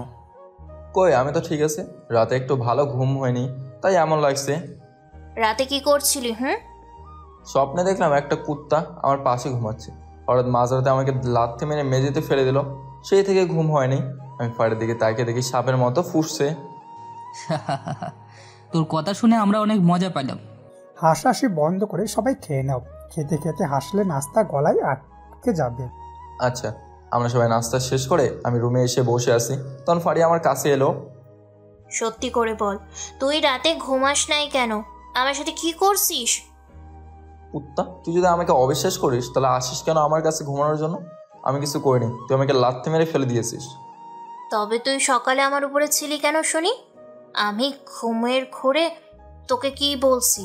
কই, আমি তো ঠিক আছে। রাতে একটু ভালো ঘুম হয়নি, তাই এমন লাগছে। রাতে কি করছিলি? স্বপ্নে দেখলাম একটা কুত্তা আমার পাশে ঘুমাচ্ছে। হঠাৎ মাঝরাতে আমাকে লাথি মেরে মেঝেতে ফেলে দিল। সেই থেকে ঘুম হয়নি। আমি ফাড়ির দিকে তাকিয়ে দেখি সাপের মতো ফুসছে। তোর কথা শুনে আমরা অনেক মজা পেলাম। হাসাহাসি বন্ধ করে সবাই খেয়ে নাও। খেতে খেতে হাসলে নাস্তা গলায় আটকে যাবে। আচ্ছা। আমরা সবাই নাস্তা শেষ করে আমি রুমে এসে বসে আছি, তখন ফাড়ি আমার কাছে এলো। সত্যি করে বল, তুই রাতে ঘুমাস নাই কেন? আমার সাথে কি করছিস? কুত্তা, তুই যদি আমাকে অবিশ্বাস করিস তাহলে আসিস কেন আমার কাছে ঘুমানোর জন্য? আমি কিছু করিনি, তুই আমাকে লাথি মেরে ফেলে দিয়েছিস। তবে তুই সকালে আমার উপরে ছিলি কেন শুনি? আমি ঘুমের ঘোরে তোকে কি বলছি?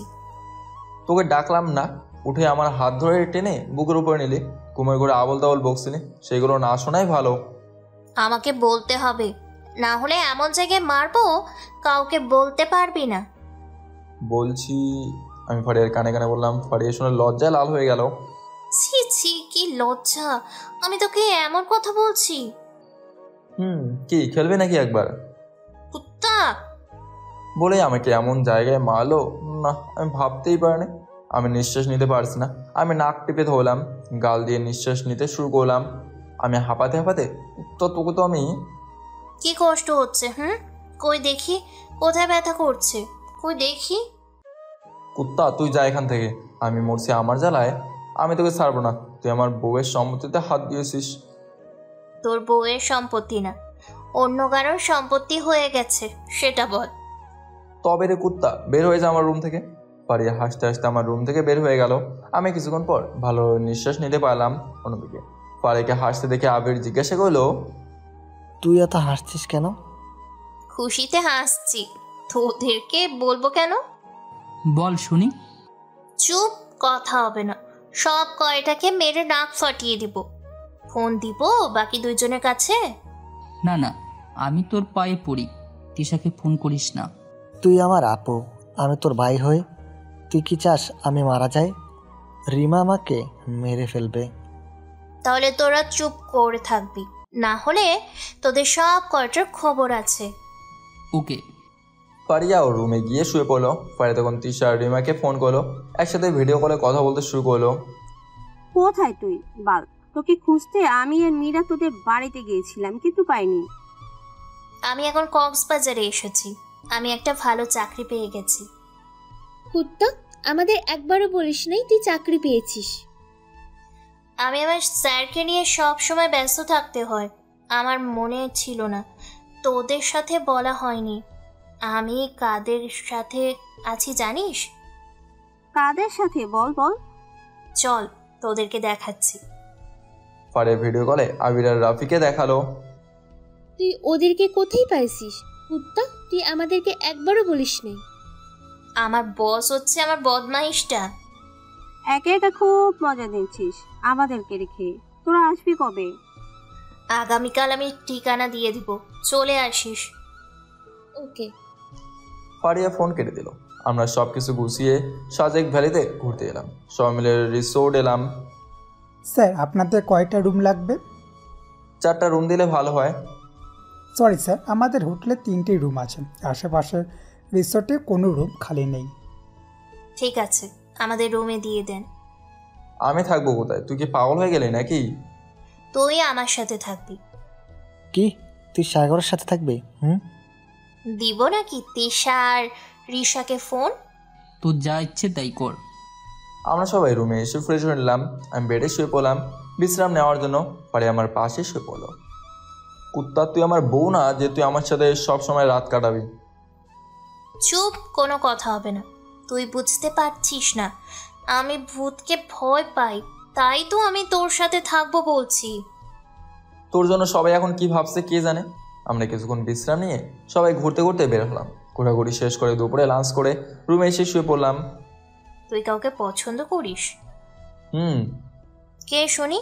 তোকে ডাকলাম না, উঠে আমার হাত ধরে টেনে বুকের উপরে নিলি। ঘুমের ঘোরে আবল তাবল বকছিলি, সেগুলো না শোনাই ভালো। আমাকে বলতে হবে, না হলে এমন জায়গায় মারবো কাউকে বলতে পারবি না। বলছি। আমি ফারিয়ার কানে কানে বললাম। ফারিয়া শুনে লজ্জায় লাল হয়ে গেল। ছি ছি, কি লজ্জা! আমি তোকে এমন কথা বলছি। কি খেলবে নাকি একবার? কুত্তা বলে আমাকে এমন জায়গায় মারলো না, আমি ভাবতেই পারিনি। আমি নিঃশ্বাস নিতে পারছি না। আমি নাক টিপে ধরলাম, গাল দিয়ে নিঃশ্বাস নিতে শুরু করলাম। আমি হাঁপাতে হাঁপাতে, তোকে তো আমি। কি কষ্ট হচ্ছে? কই দেখি, কোথায় ব্যথা করছে? কই দেখি। কুত্তা, তুই যা এখান থেকে। আমি মরছি আমার জ্বালায়। আমি তোকে ছাড়বো না। তুই আমার বউয়ের সম্পত্তিতে হাত দিয়েছিস। তোর বউয়ের সম্পত্তি না, অন্য কারোর সম্পত্তি হয়ে গেছে, সেটা বল। তবে রে কুত্তা, বের হয়ে যা আমার রুম থেকে। ফারিয়া হাসতে হাসতে আমার রুম থেকে বের হয়ে গেল। আমি কিছুক্ষণ পর ভালো নিঃশ্বাস নিতে পারলাম। অন্যদিকে ফারিয়াকে হাসতে দেখে আবির জিজ্ঞাসা করলো, তুই এত হাসছিস কেন? খুশিতে হাসছি। তোদেরকে বলবো কেন? বল শুনি। চুপ, কথা হবে না। সব কয়টাকে মেরে নাক ফাটিয়ে দিব। ফোন দিব বাকি দুইজনের কাছে। না না, আমি তোর পায়ে পড়ি, তিশাকে ফোন করিস না। তুই আমার আপু, আমি তোর ভাই হই। তুই কি চাস আমি মারা যাই? রিমা আমাকে মেরে ফেলবে। তাহলে তোরা চুপ করে থাকবি, না হলে তোদের সব কয়টার খবর আছে। ওকে। ফারিয়া ওর রুমে গিয়ে শুয়ে পড়লো। ফারিয়া তখন তিশা আর রিমাকে ফোন করলো। একসাথে ভিডিও কলে কথা বলতে শুরু করলো। কোথায় তুই বাল? তোকে খুঁজতে আমি আর মীরা তোদের বাড়িতে গিয়েছিলাম, কিন্তু পাইনি। আমি এখন কক্সবাজারে এসেছি। আমি একটা ভালো চাকরি পেয়ে গেছি। কুত্তা, আমাদের একবারও বলিস নাই তুই চাকরি পেয়েছিস। আমি আমার স্যারকে নিয়ে সব সময় ব্যস্ত থাকতে হয়, আমার মনে ছিল না। তোদের সাথে বলা হয়নি আমি কাদের সাথে আছি জানিস? কাদের সাথে? বল বল। চল তোদেরকে দেখাচ্ছি। ফারিয়া ভিডিও কলে আবির আর রাফিকে দেখালো। তুই ওদেরকে কোথায় পাইছিস? কুত্তা, তুই আমাদেরকে একবারও বলিস নাই। আমার বস হচ্ছে আমার বদমাইশটা। একে একা খুব মজা দিচ্ছিস আমাদেরকে রেখে। তোরা আসবি কবে? আগামীকাল আমি ঠিকানা দিয়ে দিব, চলে আসিস। ওকে। ফারিয়া ফোন কেটে দিল। আমরা সব কিছু গুছিয়ে সাজেক ভ্যালিতে ঘুরতে এলাম। সবাই মিলে রিসোর্ট এলাম। স্যার, আপনাদের কয়টা রুম লাগবে? 4টা রুম দিলে ভালো হয়। সরি স্যার, আমাদের হোটেলে 3টি রুম আছে। আশেপাশের রিসোর্টে কোনো রুম খালি নেই। ঠিক আছে, আমাদের রুমে দিয়ে দেন। আমি থাকবো কোথায়? তুই কি পাগল হয়ে গেলি নাকি? তুই আমার সাথে থাকবি। কি তুই সাগরের সাথে থাকবি? দিব নাকি তিশা আর রিশাকে ফোন? তোর যা ইচ্ছে তাই কর। আমরা সবাই রুমে এসে ফ্রেশ হয়ে নিলাম। আমি বেডে শুয়ে পড়লাম বিশ্রাম নেওয়ার জন্য। ফারিয়া আমার পাশে শুয়ে পড়লো। কুত্তা, তুই আমার বউ না যে তুই আমার সাথে সব সময় রাত কাটাবি? চুপ, কোনো কথা হবে না। তুই বুঝতে পারছিস না আমি ভূতকে ভয় পাই, তাই তো আমি তোর সাথে থাকবো বলছি। তোর জন্য সবাই এখন কি ভাবছে কে জানে। আমরা কিছুক্ষণ বিশ্রাম নিয়ে সবাই ঘুরতে ঘুরতে বের হলাম। ঘোরাঘুরি শেষ করে দুপুরে লাঞ্চ করে রুমে এসে শুয়ে পড়লাম। তুই কাউকে পছন্দ করিস? হুম। কে শুনি?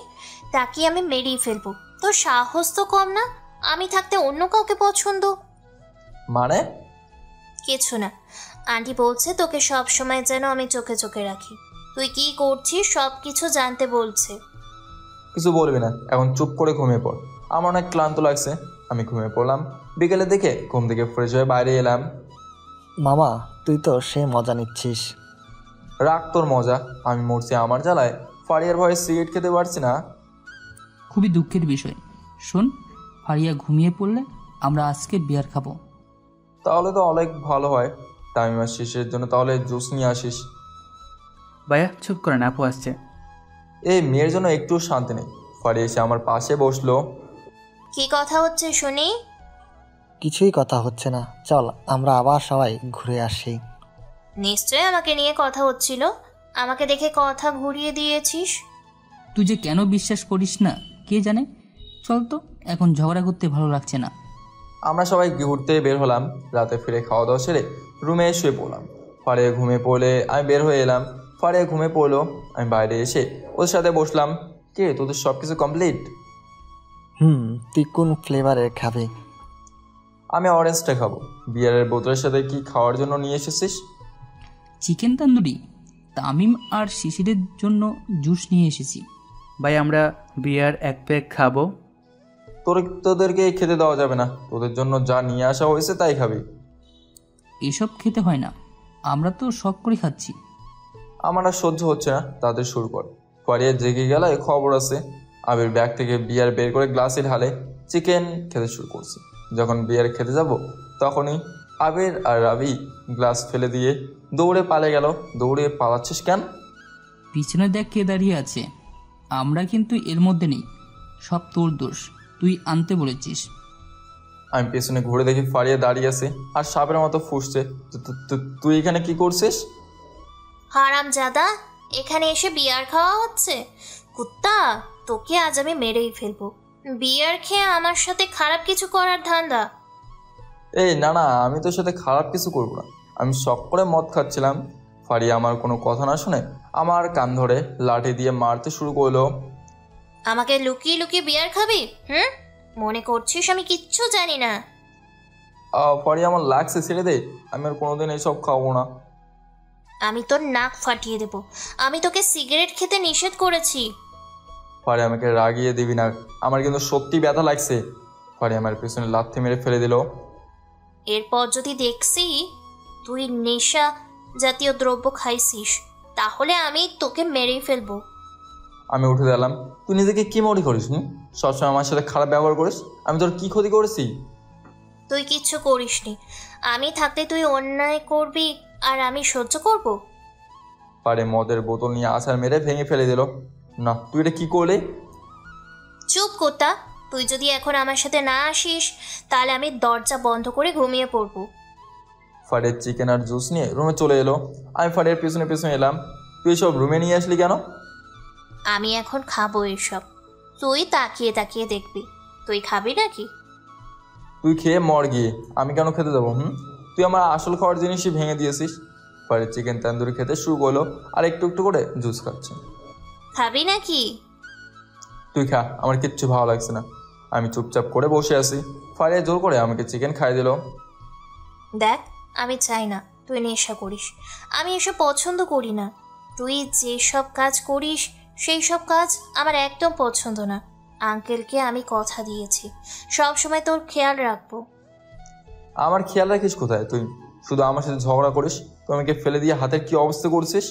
তাকে আমি মেরেই ফেলবো। তোর সাহস তো কম না, আমি থাকতে অন্য কাউকে পছন্দ? মানে? কিছু না, আন্টি বলছে তোকে সব সময় যেন আমি চোখে চোখে রাখি। তুই কি করছিস সব কিছু জানতে বলছে। কিছু বলবি না, এখন চুপ করে ঘুমিয়ে পড়। আমার অনেক ক্লান্ত লাগছে। আমি ঘুমিয়ে পড়লাম। বিকেলে দেখে ঘুম থেকে ফ্রেশ হয়ে বাইরে এলাম। মামা, তুই তো সে মজা নিচ্ছিস। রাখ তোর মজা, আমি মরছি আমার জ্বালায়। ফারিয়ার ভয়ে সিগারেট খেতে পারছি না। খুবই দুঃখের বিষয়। শোন, ফারিয়া ঘুমিয়ে পড়লে আমরা আজকে বিয়ার খাবো। তাহলে তো অনেক ভালো হয়। টাইমার শেষের জন্য তাহলে জুস নিয়ে আসিস। ভাইয়া চুপ করেন, আপু আসছে। এই মেয়ের জন্য একটু শান্তি নেই। ফারিয়া এসে আমার পাশে বসলো। কি কথা হচ্ছে শুনি? কিছুই কথা হচ্ছে না, চল আমরা আবার সবাই ঘুরে আসি। নিশ্চয় আমাকে নিয়ে কথা হচ্ছিল, আমাকে দেখে কথা ঘুরিয়ে দিয়েছিস। তুই যে কেন বিশ্বাস করিস না কে জানে। চল তো, এখন ঝগড়া করতে ভালো লাগছে না। আমরা সবাই ঘুরতে বের হলাম। রাতে ফিরে খাওয়া দাওয়া সেরে রুমে শুয়ে পড়লাম। ফারিয়া ঘুমিয়ে পড়লে আমি বের হয়ে এলাম। ফারিয়া ঘুমিয়ে পড়লো, আমি বাইরে এসে ওর সাথে বসলাম। কে, তোদের সব কিছু কমপ্লিট? তুই কোন ফ্লেভারের খাবি? আমি অরেঞ্জটা খাবো। বিয়ারের বোতলের সাথে কি খাওয়ার জন্য নিয়ে এসেছিস? চিকেন তন্দুরি। তামিম আর শিশিরের জন্য জুস নিয়ে এসেছি। ভাই আমরা বিয়ার এক প্যাক খাবো। তোদেরকে খেতে দেওয়া যাবে না। তোদের জন্য যা নিয়ে আসা হয়েছে তাই খাবি। এসব খেতে হয় না, আমরা তো শখ করে খাচ্ছি। আমার আর সহ্য হচ্ছে না, তাদের শুরু কর। ফারিয়া জেগে গেল, খবর আছে। আবির ব্যাগ থেকে বিয়ার বের করে গ্লাসে ঢালে চিকেন খেতে শুরু করছি। যখন বিয়ার খেতে যাব তখনই আবির আর রাবি গ্লাস ফেলে দিয়ে দৌড়ে পালে গেল। দৌড়ে পালাচ্ছিস কেন? পিছনে দেখ কে দাঁড়িয়ে আছে। আমরা কিন্তু এর মধ্যে নেই, সব তোর দোষ, তুই আনতে বলেছিস। আমি পেছনে ঘুরে দেখি ফারিয়া দাঁড়িয়ে আছে আর সাপের মতো ফুসছে। তুই এখানে কি করছিস? হারামজাদা, এখানে এসে বিয়ার খাওয়া হচ্ছে? কুত্তা, তোকে আজ আমি মেরেই ফেলবো। বিয়ার খেয়ে আমার সাথে খারাপ কিছু করার ধান্দা? এই না না, আমি তোর সাথে খারাপ কিছু করবো না। আমি শখ করে মদ খাচ্ছিলাম। ফারিয়া আমার কোনো কথা না শুনে আমার কান ধরে লাঠি দিয়ে মারতে শুরু করলো। আমাকে লুকিয়ে লুকিয়ে বিয়ার খাবি? মনে করছিস আমি কিচ্ছু জানি না? ফারিয়া আমার লাগছে, ছেড়ে দে। আমি আর কোনোদিন এইসব খাবো না। আমি তোর নাক ফাটিয়ে দেব। আমি তোকে সিগারেট খেতে নিষেধ করেছি। ফারিয়া আমাকে রাগিয়ে দিবি না, আমার কিন্তু সত্যি ব্যথা লাগছে। ফারিয়া আমার পেছনে লাথি মেরে ফেলে দিল। এরপর যদি দেখছি তুই নেশা জাতীয় দ্রব্য খাইছিস তাহলে আমি তোকে মেরেই ফেলবো। আমি উঠে দিলাম। তুই নিজেকে কি মনে করিস? সবসময় আমার সাথে খারাপ ব্যবহার করিস। আমি তোর কি ক্ষতি করেছি? তুই কিচ্ছু করিসনি। আমি থাকতে তুই অন্যায় করবি আর আমি সহ্য করব? পারে মদের বোতল নিয়ে আছাড় মেরে ভেঙে ফেলে দিল। না, তুই এটা কি করলে? চুপ কোতা, তুই যদি এখন আমার সাথে না আসিস তাহলে আমি দরজা বন্ধ করে ঘুমিয়ে পড়বো। ফারিয়ার চিকেন আর জুস নিয়ে রুমে চলে এলো। আমি ফারিয়ার পেছনে পেছনে এলাম। তুই সব রুমে নিয়ে আসলি কেন? আমি এখন খাবো এসব, তুই তাকিয়ে তাকিয়ে দেখবি। তুই খাবি নাকি? তুই খেয়ে মর গিয়ে, আমি কেন খেতে যাবো? তুই আমার আসল খাওয়ার জিনিসই ভেঙে দিয়েছিস। ফারিয়ার চিকেন তন্দুরি খেতে শুরু করলো আর একটু একটু করে জুস খাচ্ছে। খাবি নাকি? তুই খা, আমার কিচ্ছু ভালো লাগছে না। আমি চুপচাপ করে বসে আছি। ফারিয়া জোর করে আমাকে চিকেন খাইয়ে দিল। দেখ, আমি চাই না তুই নেশা করিস। আমি এসব পছন্দ করি না। তুই যেসব কাজ করিস সেই সব কাজ আমার একদম পছন্দ না। আঙ্কেলকে আমি কথা দিয়েছি সব সময় তোর খেয়াল রাখবো। আমার খেয়াল রাখিস কোথায়? তুই শুধু আমার সাথে ঝগড়া করিস। তুই আমাকে ফেলে দিয়ে হাতের কি অবস্থা করছিস?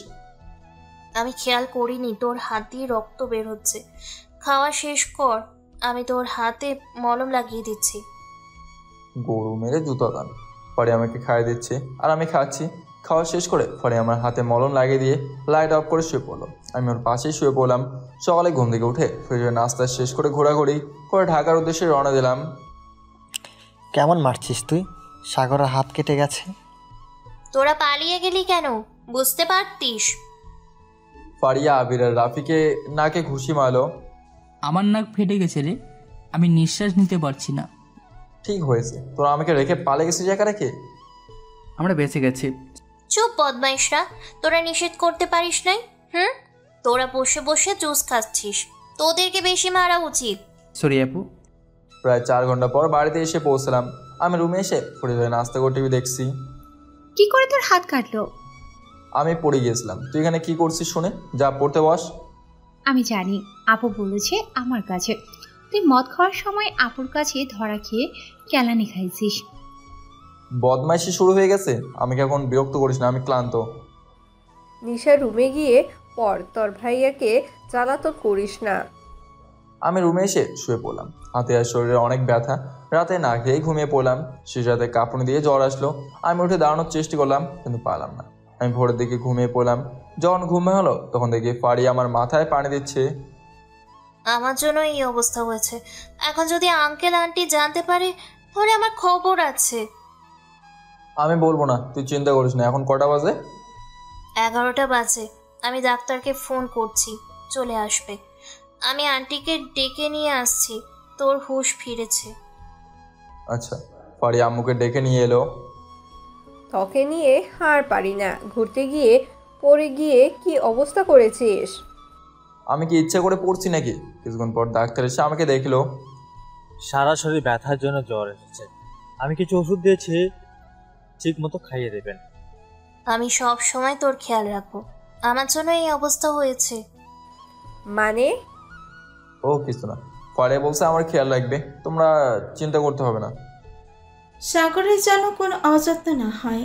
আমি খেয়াল করিনি তোর হাত দিয়ে রক্ত বের হচ্ছে। খাওয়া শেষ কর, আমি তোর হাতে মলম লাগিয়ে দিচ্ছি। গরু মেরে জুতো দান। পরে আমাকে খাইয়ে দিচ্ছে আর আমি খাচ্ছি। খাওয়া শেষ করে ফারিয়া আমার হাতে মলম লাগিয়ে দিয়ে লাইট অফ করে শুয়ে পড়লো। আমি ওর পাশেই শুয়ে পড়লাম। সকালে ঘুম থেকে উঠে ফ্রেশ হয়ে নাস্তা শেষ করে ঘোরাঘুরি করে ঢাকার উদ্দেশ্যে রওনা দিলাম। কেমন মারছিস তুই? সাগরের হাত কেটে গেছে। তোরা পালিয়ে গেলি কেন? বুঝতে পারতিস? ফারিয়া আবির আর রাফিকে নাকে ঘুষি মারলো। আমার নাক ফেটে গেছে রে, আমি নিঃশ্বাস নিতে পারছি না। ঠিক হয়েছে, তোরা আমাকে রেখে পালে গেছিস একা রেখে? আমরা বেঁচে গেছি। চুপ বদমাইশরা, তোরা নিষেধ করতে পারিস নাই? তোরা বসে বসে জুস খাচ্ছিস, তোদেরকে বেশি মারা উচিত। সরি আপু। প্রায় 4 ঘন্টা পর বাড়িতে এসে পৌঁছলাম। আমি রুমে এসে পড়ে হয়ে নাস্তা করে টিভি দেখছি। কি করে তোর হাত কাটলো? আমি পড়ে গিয়েছিলাম। তুই এখানে কি করছিস শুনে? যা পড়তে বস। আমি জানি, আপু বলেছে আমার কাছে তুই মদ খাওয়ার সময় আপুর কাছে ধরা খেয়ে কেলানি খাইছিস। বদমাইশি শুরু হয়ে গেছে। আমাকে এখন বিরক্ত করিস না, আমি ক্লান্ত। নিশা রুমে গিয়ে পর, তোর ভাইয়াকে জ্বালাতন করিস না। আমি রুমে এসে শুয়ে পড়লাম। হাতে আর শরীরে অনেক ব্যথা। রাতে না খেয়েই ঘুমিয়ে পড়লাম। শেষ রাতে কাঁপুনি দিয়ে জ্বর আসলো। আমি উঠে দাঁড়ানোর চেষ্টা করলাম, কিন্তু পারলাম না। আমি ভোরের দিকে ঘুমিয়ে পড়লাম। যখন ঘুমে হলো তখন দেখি ফাড়ি আমার মাথায় পানি দিচ্ছে। আমার জন্য এই অবস্থা হয়েছে। এখন যদি আঙ্কেল আন্টি জানতে পারে তাহলে আমার খবর আছে। আমি বলবো না, তুই চিন্তা করিস না। এখন কটা বাজে? 11টা বাজে। আমি ডাক্তারকে ফোন করছি, চলে আসবে। আমি আন্টিকে ডেকে নিয়ে আসছি, তোর হুঁশ ফিরেছে। আচ্ছা। ফাড়ি আম্মুকে ডেকে নিয়ে এলো। তোকে নিয়ে হার পারি না। ঘুরতে গিয়ে পড়ে গিয়ে কি অবস্থা করেছিস? আমি কি ইচ্ছা করে পড়ছি নাকি? কিছুক্ষণ পর ডাক্তার এসে আমাকে দেখলো। সারা শরীর ব্যথার জন্য জ্বর এসেছে। আমি কিছু ওষুধ দিয়েছি, ঠিক মতো খাইয়ে দেবেন। আমি সব সময় তোর খেয়াল রাখবো। আমার জন্য এই অবস্থা হয়েছে। মানে? ও কিছু না। ফাড়ে বলছে আমার খেয়াল রাখবে, তোমরা চিন্তা করতে হবে না। সাগরের যেন কোনো অযত্ন না হয়।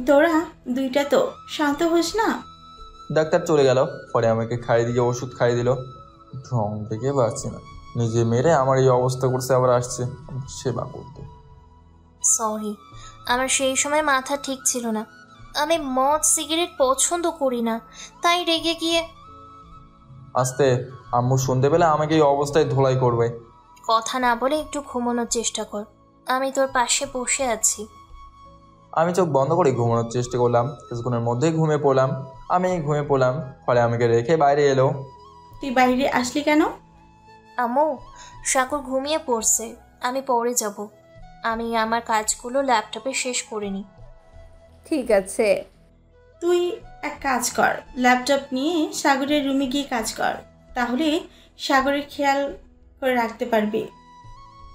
তোরা দুইটা তো শান্ত হোস না। ডাক্তার চলে গেল। পরে আমাকে খাইয়ে দিয়ে ওষুধ খাইয়ে দিল। ঢং থেকে বাঁচছি না। নিজে মেরে আমার এই অবস্থা করছে, আবার আসছে সেবা করতে। সরি, আমার সেই সময় মাথা ঠিক ছিল না। আমি মদ সিগারেট পছন্দ করি না, তাই রেগে গিয়ে। আস্তে, আম্মু শুনতে পেলে আমাকে এই অবস্থায় ধোলাই করবে। কথা না বলে একটু ঘুমানোর চেষ্টা কর, আমি তোর পাশে বসে আছি। আমি চোখ বন্ধ করে ঘুমানোর চেষ্টা করলাম। কিছুক্ষণের মধ্যেই ঘুমিয়ে পড়লাম। আমি ঘুমিয়ে পড়লাম। ফলে আমাকে রেখে বাইরে এলো। তুই বাইরে আসলি কেন? আম্মু, সাগর ঘুমিয়ে পড়ছে, আমি পরে যাব। আমি আমার কাজগুলো ল্যাপটপে শেষ করে নিই। ঠিক আছে। তুই এক কাজ কর, ল্যাপটপ নিয়ে সাগরের রুমে গিয়ে কাজ কর, তাহলে সাগরের খেয়াল করে রাখতে পারবি।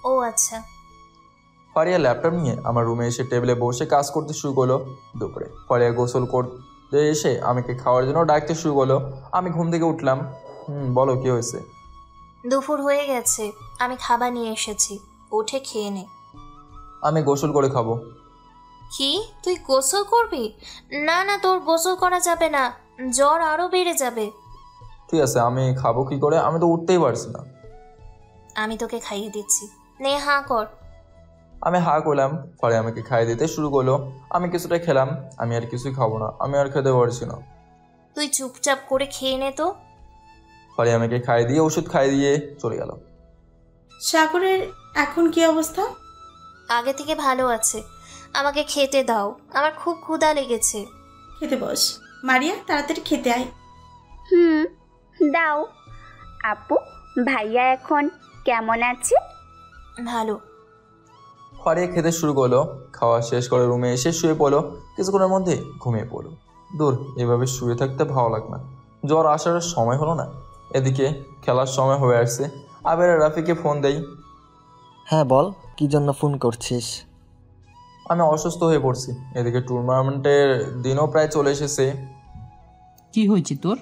ও আচ্ছা। ফারিয়া ল্যাপটপ নিয়ে আমার রুমে এসে টেবিলে বসে কাজ করতে শুরু করলো। দুপুরে ফারিয়া গোসল করতে এসে আমাকে খাওয়ার জন্য ডাকতে শুরু করলো। আমি ঘুম থেকে উঠলাম। বলো কি হয়েছে? দুপুর হয়ে গেছে, আমি খাবার নিয়ে এসেছি, উঠে খেয়ে নে। আমি গোসল করে খাবো। কি, তুই গোসল করবি? না না, তোর গোসল করা যাবে না, জ্বর আরো বেড়ে যাবে। ঠিক আছে, আমি খাবো কি করে? আমি তো উঠতেই পারছি না। আমি তোকে খাইয়ে দিচ্ছি, নে হাঁ কর। আমি হা করলাম। পরে আমাকে খাইয়ে দিতে শুরু করলো। আমি কিছুটা খেলাম। আমি আর কিছুই খাবো না, আমি আর খেতে পারছি না। তুই চুপচাপ করে খেয়ে নে তো। পরে আমাকে খাইয়ে দিয়ে ওষুধ খাইয়ে দিয়ে চলে গেল। সাগরের এখন কি অবস্থা? আগে থেকে ভালো আছে। আমাকে খেতে দাও, আমার খুব ক্ষুধা লেগেছে। খেতে বস। মারিয়া, তাড়াতাড়ি খেতে আয়। দাও। আপু, ভাইয়া এখন কেমন আছে? ভালো। ফারিয়া খেতে শুরু করলো। খাওয়া শেষ করে রুমে এসে শুয়ে পড়লো। কিছুক্ষণের মধ্যে ঘুমিয়ে পড়লো। দূর, এভাবে শুয়ে থাকতে ভালো লাগে না। জ্বর আসার সময় হলো না, এদিকে খেলার সময় হয়ে আসছে। আবার রাফিকে ফোন দেই। হ্যাঁ বল, কি জন্য ফোন করছিস? আমি অসুস্থ হয়ে পড়ছি। এদিকে টুর্নামেন্টের দিনও প্রায় চলে এসেছে। কি হয়েছে তোর?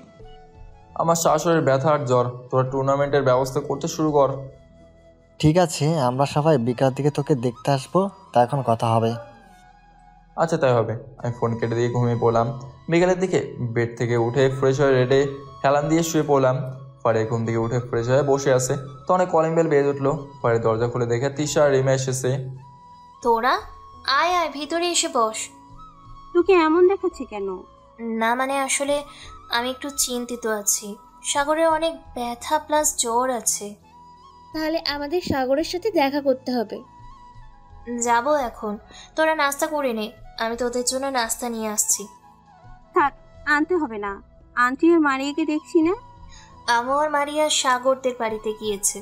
আমার শাশুড়ির ব্যথা আর জ্বর। তোরা টুর্নামেন্টের ব্যবস্থা করতে শুরু কর। ঠিক আছে, আমরা সবাই বিকাল দিকে তোকে দেখতে আসবো, তা এখন কথা হবে। আচ্ছা, তাই হবে। আমি ফোন কেটে দিয়ে ঘুমিয়ে পড়লাম। বিকালের দিকে বেড থেকে উঠে ফ্রেশ হয়ে রেডে হেলান দিয়ে শুয়ে পড়লাম। পরে ঘুম থেকে উঠে ফ্রেশ হয়ে বসে আছে, তো অনেক কলিং বেল বেজে উঠলো। পরে দরজা খুলে দেখে তিশা আর রিমা এসেছে। তোরা আয় আয়, ভিতরে এসে বস। তোকে এমন দেখাচ্ছে কেন? না মানে আসলে আমি একটু চিন্তিত আছি। সাগরের অনেক ব্যথা প্লাস জ্বর আছে। তাহলে আমাদের সাগরের সাথে দেখা করতে হবে। যাব এখন, তোরা নাস্তা করে নে, আমি তোদের জন্য নাস্তা নিয়ে আসছি। থাক, আনতে হবে না। আন্টি আর মারিয়াকে দেখছি না। আমু আর মারিয়া সাগরদের বাড়িতে গিয়েছে।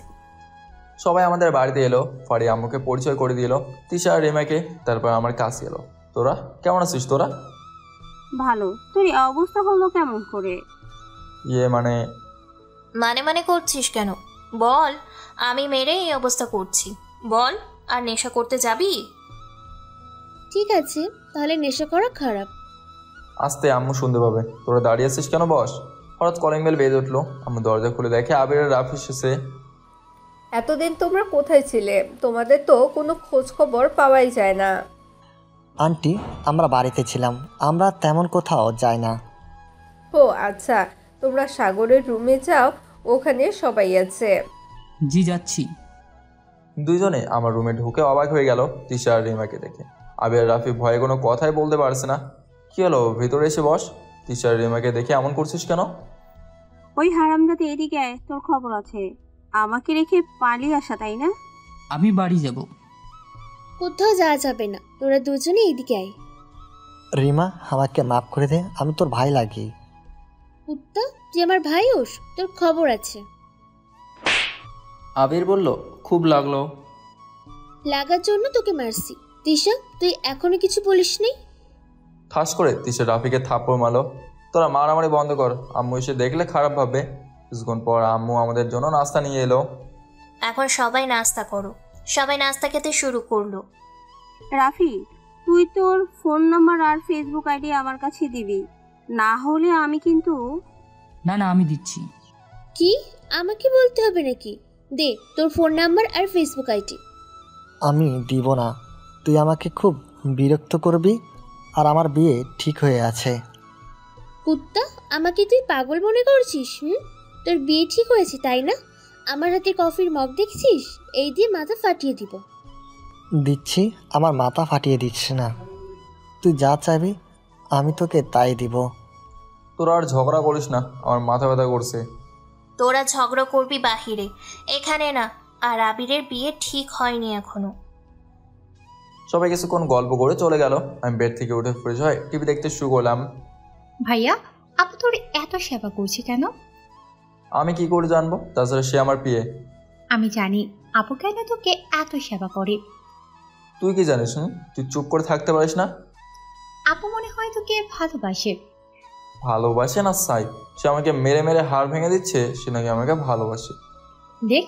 সবাই আমাদের বাড়িতে এলো। ফারিয়া আম্মুকে পরিচয় করে দিল, তিশা আর রিমাকে। তারপর আমার কাছে এলো। তোরা কেমন আছিস? তোরা? ভালো। তোর এই অবস্থা হলো কেমন করে? মানে মানে করছিস কেন বল? আমি মেরে এই অবস্থা করছি বল? আর নেশা করতে যাবি? ঠিক আছে, তাহলে নেশা করা খারাপ। আস্তে, আম্মু শুনতে পাবে। তোরা দাঁড়িয়ে আছিস কেন? বস। হঠাৎ কলিং বেল বেজে উঠলো। আম্মু দরজা খুলে দেখে আবির আর রাফি এসেছে। এতদিন তোমরা কোথায় ছিলে? তোমাদের তো কোনো খোঁজ খবর পাওয়াই যায় না। আন্টি, আমরা বাড়িতে ছিলাম, আমরা তেমন কোথাও যাই না। ও আচ্ছা, তোমরা সাগরের রুমে যাও, ওখানে সবাই আছে। জি যাচ্ছি। দুইজনে আমার রুমে ঢুকে অবাক হয়ে গেল তিশা আর রিমাকে দেখে। আবির আর রাফি ভয়ে কোনো কথাই বলতে পারছে না। কি হলো? ভেতরে এসে বস। তিশা আর রিমাকে দেখে এমন করছিস কেন? ওই হারামজাদা এদিকে আয়, তোর খবর আছে। আমাকে রেখে পালিয়ে আসা, তাই না? আমি বাড়ি যাব। কোথাও যাওয়া যাবে না, তোরা দুজনে এইদিকে আয়। রিমা, আমাকে মাফ করে দে, আমি তোর ভাই লাগি। কুত্তা, তুই আমার ভাই হোস, তোর খবর আছে। আবির বলল, খুব লাগলো। লাগার জন্য তোকে মারছি। তিশা, তুই এখনো কিছু বলিস নি? ঠাস করে তিশা রাফিকে থাপ্পড় মারলো। তোরা মারামারি বন্ধ কর, আম্মু এসে দেখলে খারাপ ভাববে। কিছুক্ষণ পর আম্মু আমাদের জন্য নাস্তা নিয়ে এলো। এখন সবাই নাস্তা করো। সবাই নাস্তা খেতে শুরু করলো। রাফি, তুই তোর ফোন নাম্বার আর ফেসবুক আইডি আমার কাছে দিবি, না হলে আমি কিন্তু। না না, আমি দিচ্ছি। কি, আমাকে বলতে হবে নাকি? দে তোর ফোন নাম্বার আর ফেসবুক আইডি। আমি দিব না, তুই আমাকে খুব বিরক্ত করবি। আর আমার বিয়ে ঠিক হয়ে আছে। কুত্তা, আমাকে তুই পাগল মনে করছিস? তোর বিয়ে ঠিক হয়েছে তাই না? আমার হাতে কফির মগ দেখছিস? এই দিয়ে মাথা ফাটিয়ে দিব। দিচ্ছি, আমার মাথা ফাটিয়ে দিচ্ছে না। তুই যা চাইবি আমি তোকে তাই দিব। তোরা আর ঝগড়া করিস না, আমার মাথা ব্যথা করছে। তোরা ঝগড়া করবি বাহিরে, এখানে না। আর আবিরের বিয়ে ঠিক হয়নি এখনো। সবাই কিছুক্ষণ গল্প করে চলে গেল। আমি বেড থেকে উঠে ফ্রেশ হয়ে টিভি দেখতে শুরু করলাম। ভাইয়া, আপু তোর এত সেবা করছে কেন? আমি কি করে জানবো? তাছাড়া সে আমার বিয়ে। আমি জানি আপু কেন তোকে এত সেবা করে। তুই কি জানিস? তুই চুপ করে থাকতে পারিস না? আপু মনে হয় তোকে ভালোবাসে। ভালোবাসে না সাই? সে আমাকে মেরে মেরে হাড় ভেঙে দিচ্ছে, সে নাকি আমাকে ভালোবাসে। দেখ,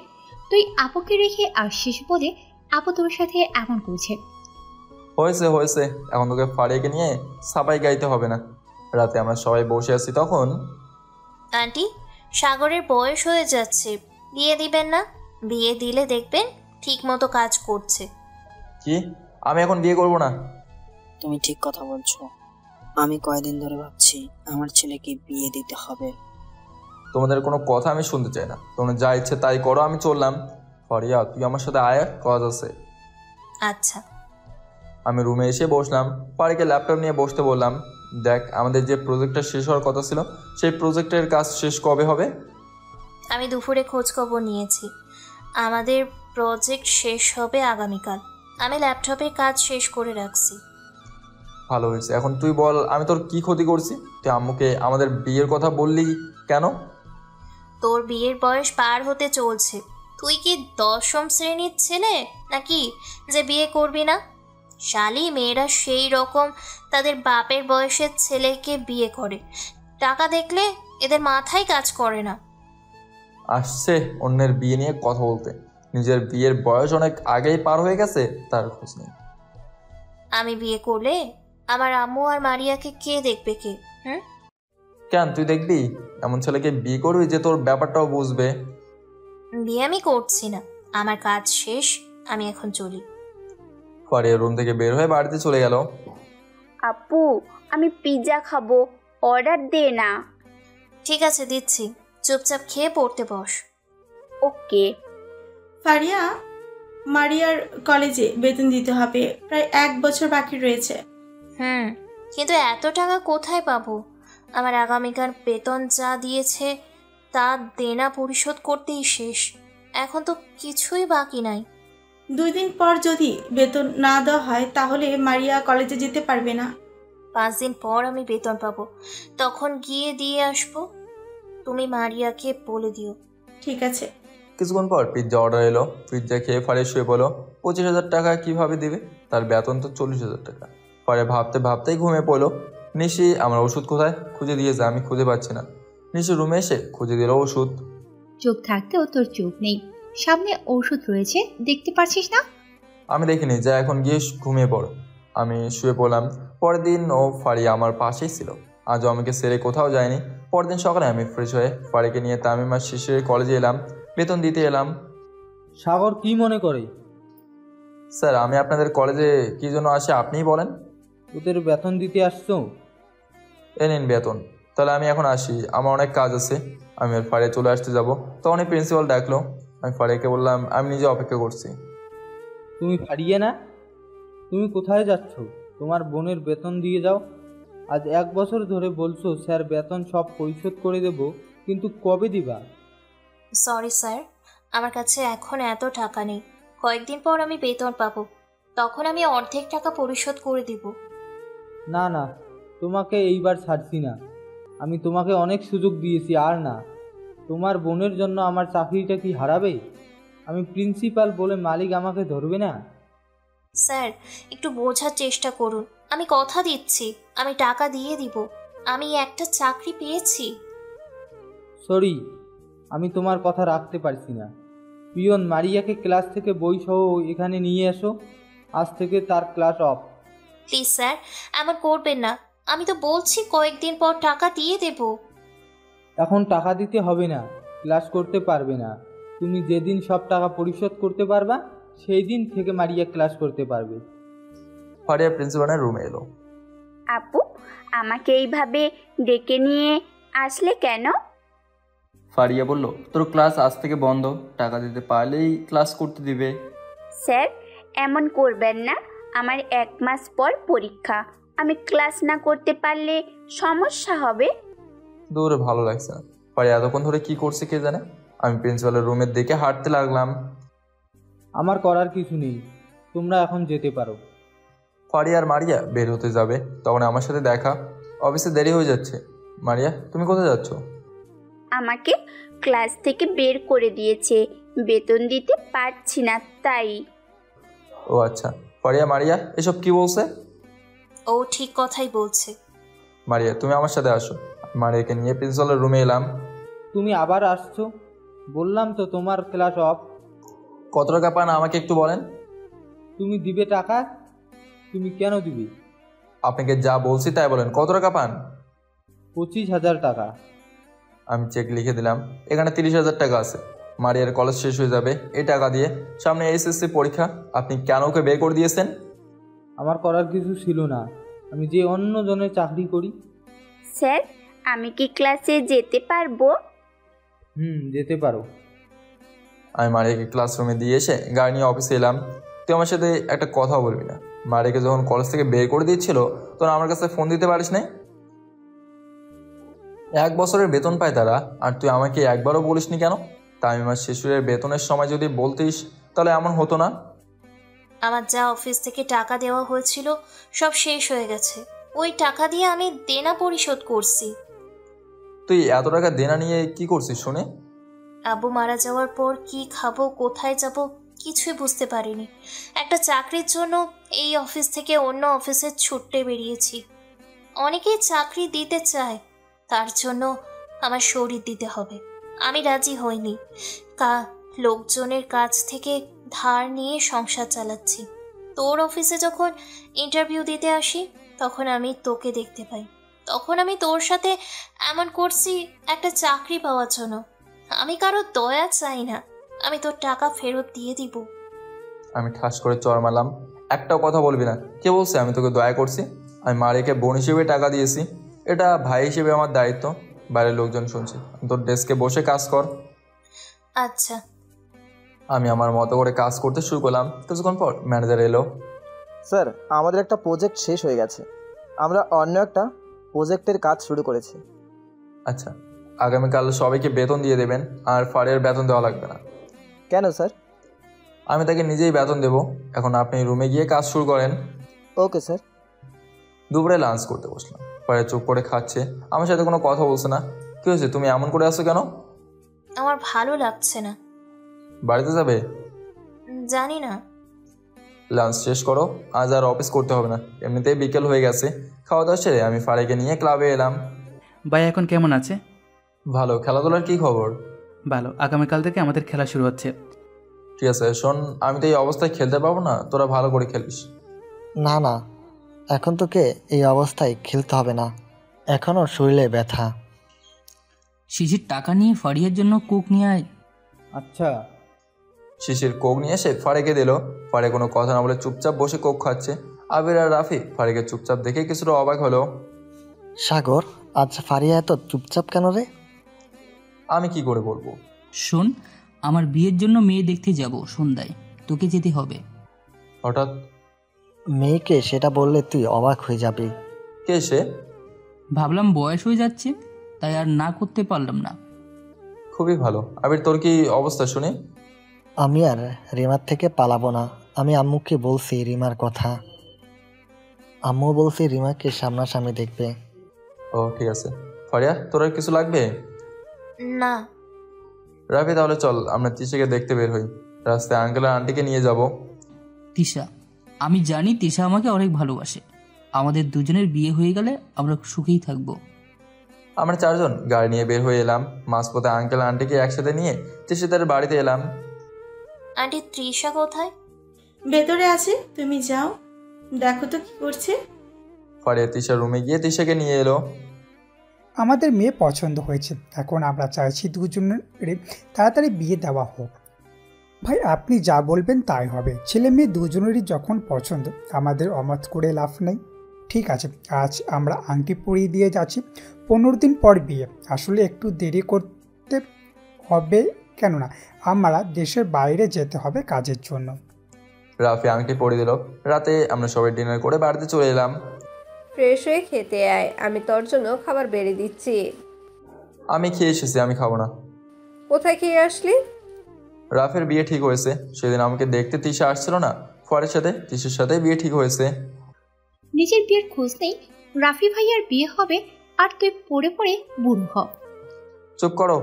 তুই আপুকে রেখে আসছিস বলে আপু তোর সাথে এমন করছে। হয়েছে হয়েছে, এখন তোকে ফারিয়াকে নিয়ে সাবাই গাইতে হবে না। রাতে আমরা সবাই বসে আছি তখন। আন্টি, সাগরের বয়স হয়ে যাচ্ছে, বিয়ে দিবেন না? বিয়ে দিলে দেখবেন ঠিক মতো কাজ করছে। কি? আমি এখন বিয়ে করব না? তুমি ঠিক কথা বলছো। আমি কয়দিন ধরে ভাবছি আমার ছেলেকে বিয়ে দিতে হবে। তোমাদের কোনো কথা আমি শুনতে চাই না। তোমরা যা ইচ্ছে তাই করো, আমি চললাম। ফারিয়া, তুই আমার সাথে আয়, কাজ আছে। আচ্ছা। আমি রুমে এসে বসলাম। ফারিকে ল্যাপটপ নিয়ে বসতে বললাম। দেখ, আমাদের যে প্রজেক্টটা শেষ হওয়ার কথা ছিল, সেই প্রজেক্টের কাজ শেষ কবে হবে? আমি দুপুরে খোঁজ খবর নিয়েছি, আমাদের প্রজেক্ট শেষ হবে আগামীকাল। আমি ল্যাপটপের কাজ শেষ করে রাখছি। ভালো হয়েছে। এখন তুই বল, আমি তোর কি ক্ষতি করছি? তুই আম্মুকে আমাদের বিয়ের কথা বললি কেন? তোর বিয়ের বয়স পার হতে চলছে। তুই কি 10ম শ্রেণীর ছেলে নাকি যে বিয়ে করবি না? শালি মেয়েরা সেই রকম তাদের বাপের বয়সের ছেলেকে বিয়ে করে। টাকা দেখলে এদের মাথায় কাজ করে না। আসছে অন্যের বিয়ে নিয়ে কথা বলতে, নিজের বিয়ের বয়স অনেক আগেই পার হয়ে গেছে, তার খোঁজ নেই। আমি বিয়ে করলে আমার আম্মু আর মারিয়াকে কে দেখবে? কে? কেন তুই দেখবি? এমন ছেলেকে বিয়ে করবি যে তোর ব্যাপারটাও বুঝবে। বিয়ে আমি করছি না, আমার কাজ শেষ, আমি এখন চলি। ফারিয়া রুম থেকে বের হয়ে বাড়িতে চলে গেল। আপু, আমি পিৎজা খাবো, অর্ডার দে না। ঠিক আছে, দিচ্ছি, চুপচাপ খেয়ে পড়তে বস। ওকে। ফারিয়া, মারিয়ার কলেজে বেতন দিতে হবে, প্রায় 1 বছর বাকি রয়েছে। কিন্তু এত টাকা কোথায় পাবো? আমার আগামীকাল বেতন যা দিয়েছে তা দেনা পরিশোধ করতেই শেষ। এখন তো কিছুই বাকি নাই। 2 দিন পর যদি বেতন না দেওয়া হয় তাহলে মারিয়া কলেজে যেতে পারবে না। 5 দিন পর আমি বেতন পাবো, তখন গিয়ে দিয়ে আসবো। তুমি মারিয়াকে বলে দিও। ঠিক আছে। কিছুক্ষণ পর পিৎজা অর্ডার এলো। পিৎজা খেয়ে ফারিয়া শুয়ে পড়লো। 25,000 টাকা কিভাবে দিবে? তার বেতন তো 40,000 টাকা। ফারিয়া ভাবতে ভাবতেই ঘুমিয়ে পড়লো। নিশি আমার ওষুধ কোথায় খুঁজে দিয়েছে, আমি খুঁজে পাচ্ছি না। নিশি রুমে এসে খুঁজে দিল ওষুধ। চোখ থাকতেও তোর চোখ নেই, সামনে ওষুধ রয়েছে, দেখতে পারছিস না? আমি দেখিনি, যা এখন গিয়ে ঘুমিয়ে পড়ো। আমি শুয়ে পড়লাম। পরের দিন ও ফারিয়া আমার পাশেই ছিল। আজও আমাকে ছেড়ে কোথাও যায়নি। পরের দিন সকালে আমি ফ্রেশ হয়ে ফারিয়াকে নিয়ে তামিমা শিশির কলেজে এলাম। বেতন দিতে এলাম। সাগর কি মনে করে? স্যার, আমি আপনাদের কলেজে কি জন্য আসি আপনিই বলেন। ওদের বেতন দিতে আসছো? এ নিন বেতন। তাহলে আমি এখন আসি, আমার অনেক কাজ আছে। আমি আর ফারিয়া চলে আসতে যাব। তখনই প্রিন্সিপাল ডাকলো। আমি ফারিয়াকে বললাম আমি নিজে অপেক্ষা করছি। তুমি ফারিয়া না? তুমি কোথায় যাচ্ছ? তোমার বোনের বেতন দিয়ে যাও। আজ 1 বছর ধরে বলছো স্যার বেতন সব পরিশোধ করে দেব, কিন্তু কবে দিবা? সরি স্যার, আমার কাছে এখন এত টাকা নেই। কয়েকদিন পর আমি বেতন পাবো, তখন আমি অর্ধেক টাকা পরিশোধ করে দিব। না না, তোমাকে এইবার ছাড়ছি না। আমি তোমাকে অনেক সুযোগ দিয়েছি, আর না। তোমার বোনের জন্য আমার চাকরিটা কি হারাবে? আমি প্রিন্সিপাল বলে মালিক আমাকে ধরবে না? স্যার, একটু বোঝার চেষ্টা করুন। আমি কথা দিচ্ছি, আমি টাকা দিয়ে দিব। আমি একটা চাকরি পেয়েছি। সরি, আমি তোমার কথা রাখতে পারছি না। পিয়ন, মারিয়াকে ক্লাস থেকে বই সহ এখানে নিয়ে এসো। আজ থেকে তার ক্লাস অফ। প্লিজ স্যার, এমন করবেন না। আমি তো বলছি কয়েকদিন পর টাকা দিয়ে দেব। এখন টাকা দিতে হবে না, ক্লাস করতে পারবে না। তুমি যেদিন সব টাকা পরিশোধ করতে পারবা সেই দিন থেকে মারিয়া ক্লাস করতে পারবে। ফারিয়া প্রিন্সিপালের রুমে এলো। আপু, আমাকে এইভাবে ডেকে নিয়ে আসলে কেন? ফারিয়া বলল, তোর ক্লাস আজ থেকে বন্ধ, টাকা দিতে পারলেই ক্লাস করতে দিবে। স্যার, এমন করবেন না। আমার 1 মাস পর পরীক্ষা, আমি ক্লাস না করতে পারলে সমস্যা হবে। দূরে ভালো লাগছে না। ফারিয়া এতক্ষণ ধরে কি করছে কে জানে। আমি প্রিন্সিপালের রুমের দিকে হাঁটতে লাগলাম। আমার করার কিছু নেই, তোমরা এখন যেতে পারো। ফারিয়া আর মারিয়া বের হতে যাবে, তখন আমার সাথে দেখা। অফিসে দেরি হয়ে যাচ্ছে। মারিয়া, তুমি কোথায় যাচ্ছ? আমাকে ক্লাস থেকে বের করে দিয়েছে, বেতন দিতে পারছি না তাই। ও আচ্ছা। ফারিয়া, মারিয়া এসব কি বলছে? ও ঠিক কথাই বলছে। মারিয়া, তুমি আমার সাথে আসো। মারিয়াকে নিয়ে প্রিন্সিপালের রুমে এলাম। তুমি আবার আসছো? বললাম তো তোমার ক্লাস অফ। কত টাকা পান আমাকে একটু বলেন। তুমি দিবে টাকা? তুমি কেন দিবে? আপনাকে যা বলছি তাই বলেন। কত টাকা পান? 25,000 টাকা। আমি চেক লিখে দিলাম। এখানে 30,000 টাকা আছে। মারিয়ার কলেজ শেষ হয়ে যাবে এই টাকা দিয়ে। সামনে এসএসসি পরীক্ষা, আপনি কেন ওকে বের করে দিয়েছেন? আমার করার কিছু ছিল না, আমি যে অন্য জনের চাকরি করি। স্যার, আমি কি ক্লাসে যেতে পারবো? যেতে পারো। আমি মারিয়াকে ক্লাসরুমে দিয়ে এসে গাড়ি নিয়ে অফিসে এলাম। তুই আমার সাথে একটা কথা বলবি না। মারিয়াকে যখন কলেজ থেকে বের করে দিচ্ছিল তখন আমার কাছে ফোন দিতে পারিস নাই? 1 বছরের বেতন পায় তারা, আর তুই আমাকে একবারও বলিসনি কেন? তামিমার শিশুরের বেতনের সময় যদি বলতিস তাহলে এমন হতো না। আমার যা অফিস থেকে টাকা দেওয়া হয়েছিল সব শেষ হয়ে গেছে। ওই টাকা দিয়ে আমি দেনা পরিশোধ করছি। তুই এত টাকা দেনা নিয়ে কি করছিস শুনে? আব্বু মারা যাওয়ার পর কি খাবো, কোথায় যাব কিছুই বুঝতে পারিনি। একটা চাকরির জন্য এই অফিস থেকে অন্য অফিসে ছুটতে বেরিয়েছি। অনেকেই চাকরি দিতে চায়, তার জন্য আমার শরীর দিতে হবে। আমি রাজি হইনি। লোকজনের কাছ থেকে ধার নিয়ে সংসার চালাচ্ছি। তোর অফিসে যখন ইন্টারভিউ দিতে আসি তখন আমি তোকে দেখতে পাই। তখন আমি তোর সাথে এমন করছি একটা চাকরি পাওয়ার জন্য। আমি কারো দয়া চাই না, আমি তোর টাকা ফেরত দিয়ে দিব। আমি ঠাস করে চর মারলাম। একটাও কথা বলবি না। কে বলছে আমি তোকে দয়া করছি? আমি মারিয়াকে বোন হিসেবে টাকা দিয়েছি, এটা ভাই হিসেবে আমার দায়িত্ব। বাইরের লোকজন শুনছে। তোর ডেস্কে বসে কাজ কর। আচ্ছা। আমি আমার মতো করে কাজ করতে শুরু করলাম। কিছুক্ষণ পর ম্যানেজার এলো। স্যার, আমাদের একটা প্রজেক্ট শেষ হয়ে গেছে, আমরা অন্য একটা প্রজেক্টের কাজ শুরু করেছি। আচ্ছা, আগামীকাল সবাইকে বেতন দিয়ে দেবেন, আর ফারিয়ার বেতন দেওয়া লাগবে না। কেন স্যার? আমি তাকে নিজেই বেতন দেব। এখন আপনি রুমে গিয়ে কাজ শুরু করেন। Okay sir. দুপুরে লাঞ্চ করতে বসলাম। ফারিয়া চুপ করে খাচ্ছে, আমার সাথে কোনো কথা বলছে না। কি হয়েছে, তুমি এমন করে আসছো কেন? আমার ভালো লাগছে না। বাড়িতে যাবে? জানি না। লাঞ্চ শেষ করো, আজ আর অফিস করতে হবে না। এমনিতেই বিকেল হয়ে গেছে। খাওয়া দাওয়া সেরে আমি ফারিয়াকে নিয়ে ক্লাবে এলাম। ভাই এখন কেমন আছে? ভালো। খেলাধুলার কি খবর? ভালো। আগামীকাল থেকে আমাদের খেলা শুরু হচ্ছে। ঠিক আছে, শোন, আমি তো এই অবস্থায় খেলতে পারবো না, তোরা ভালো করে খেলিস। না না, এখন তোকে এই অবস্থায় খেলতে হবে না, এখনও শরীরে ব্যথা। শিশির টাকা নিয়ে ফারিয়ার জন্য কোক নিয়ে আয়। আচ্ছা। শিশির কোক নিয়ে এসে ফারিয়াকে দিল। ফারিয়া কোনো কথা না বলে চুপচাপ বসে কোক খাচ্ছে। আবির আর রাফি ফারিয়াকে চুপচাপ দেখে কিছুটা অবাক হলো। সাগর, আজ ফারিয়া এত চুপচাপ কেন রে? আমি কি করে বলবো? শোন, আমার বিয়ের জন্য মেয়ে দেখতে যাব সন্ধ্যায়, তোকে যেতে হবে। হঠাৎ? মেয়েকে সেটা বললে তুই অবাক হয়ে যাবি। কে সে? ভাবলাম বয়স হয়ে যাচ্ছে, তাই আর না করতে পারলাম না। খুবই ভালো। আবির, তোর কি অবস্থা শুনি? আমি আর রিমার থেকে পালাবো না। আমি আম্মুকে বলছি রিমার কথা। আম্মু বলছি রিমাকে সামনাসামনি দেখবে। ও ঠিক আছে। ফারিয়া, তোর আর কিছু লাগবে? না। রাফি, তাহলে চল আমরা তিশাকে দেখতে বের হই। রাস্তায় আঙ্কেল আর আন্টিকে নিয়ে যাব। তিশা, আমি জানি তিশা আমাকে অনেক ভালোবাসে। আমাদের দুজনের বিয়ে হয়ে গেলে আমরা সুখেই থাকবো। আমরা চারজন গাড়ি নিয়ে বের হয়ে এলাম। মাঝপথে আঙ্কেল আন্টিকে একসাথে নিয়ে তিশাদের বাড়িতে এলাম। আন্টি তৃষা কোথায়? ভেতরে আছে, তুমি যাও, দেখো তো কি করছে। ফারিয়া তিশার রুমে গিয়ে তিশাকে নিয়ে এলো। আমাদের মেয়ে পছন্দ হয়েছে, এখন আমরা চাইছি দুজনের তাড়াতাড়ি বিয়ে দেওয়া হোক। ভাই, আপনি যা বলবেন তাই হবে। ছেলে মেয়ে দুজনেরই যখন পছন্দ, আমাদের অমত করে লাভ নেই। ঠিক আছে, আজ আমরা আংটি পরিয়ে দিয়ে যাচ্ছি। 15 দিন পর বিয়ে। আসলে একটু দেরি করতে হবে, কেননা আমরা দেশের বাইরে যেতে হবে কাজের জন্য। রাফি আংটি পরিয়ে দিল। রাতে আমরা সবাই ডিনার করে বাড়িতে চলে এলাম। ফ্রেশ হয়ে খেতে আয়, আমি তোর জন্য খাবার বেড়ে দিচ্ছি। আমি খেয়ে এসেছি, আমি খাবো না। কোথায় খেয়ে আসলি? রাফের বিয়ে ঠিক হয়েছে। সেদিন আমাকে দেখতে তিশা আসছিল না, ফারিয়ার সাথে তিশার সাথে বিয়ে ঠিক হয়েছে। নিজের বিয়ের খোঁজ নেই, রাফি ভাইয়ার বিয়ে হবে আর তুই পড়ে পড়ে বুড়ো হ। চুপ করো।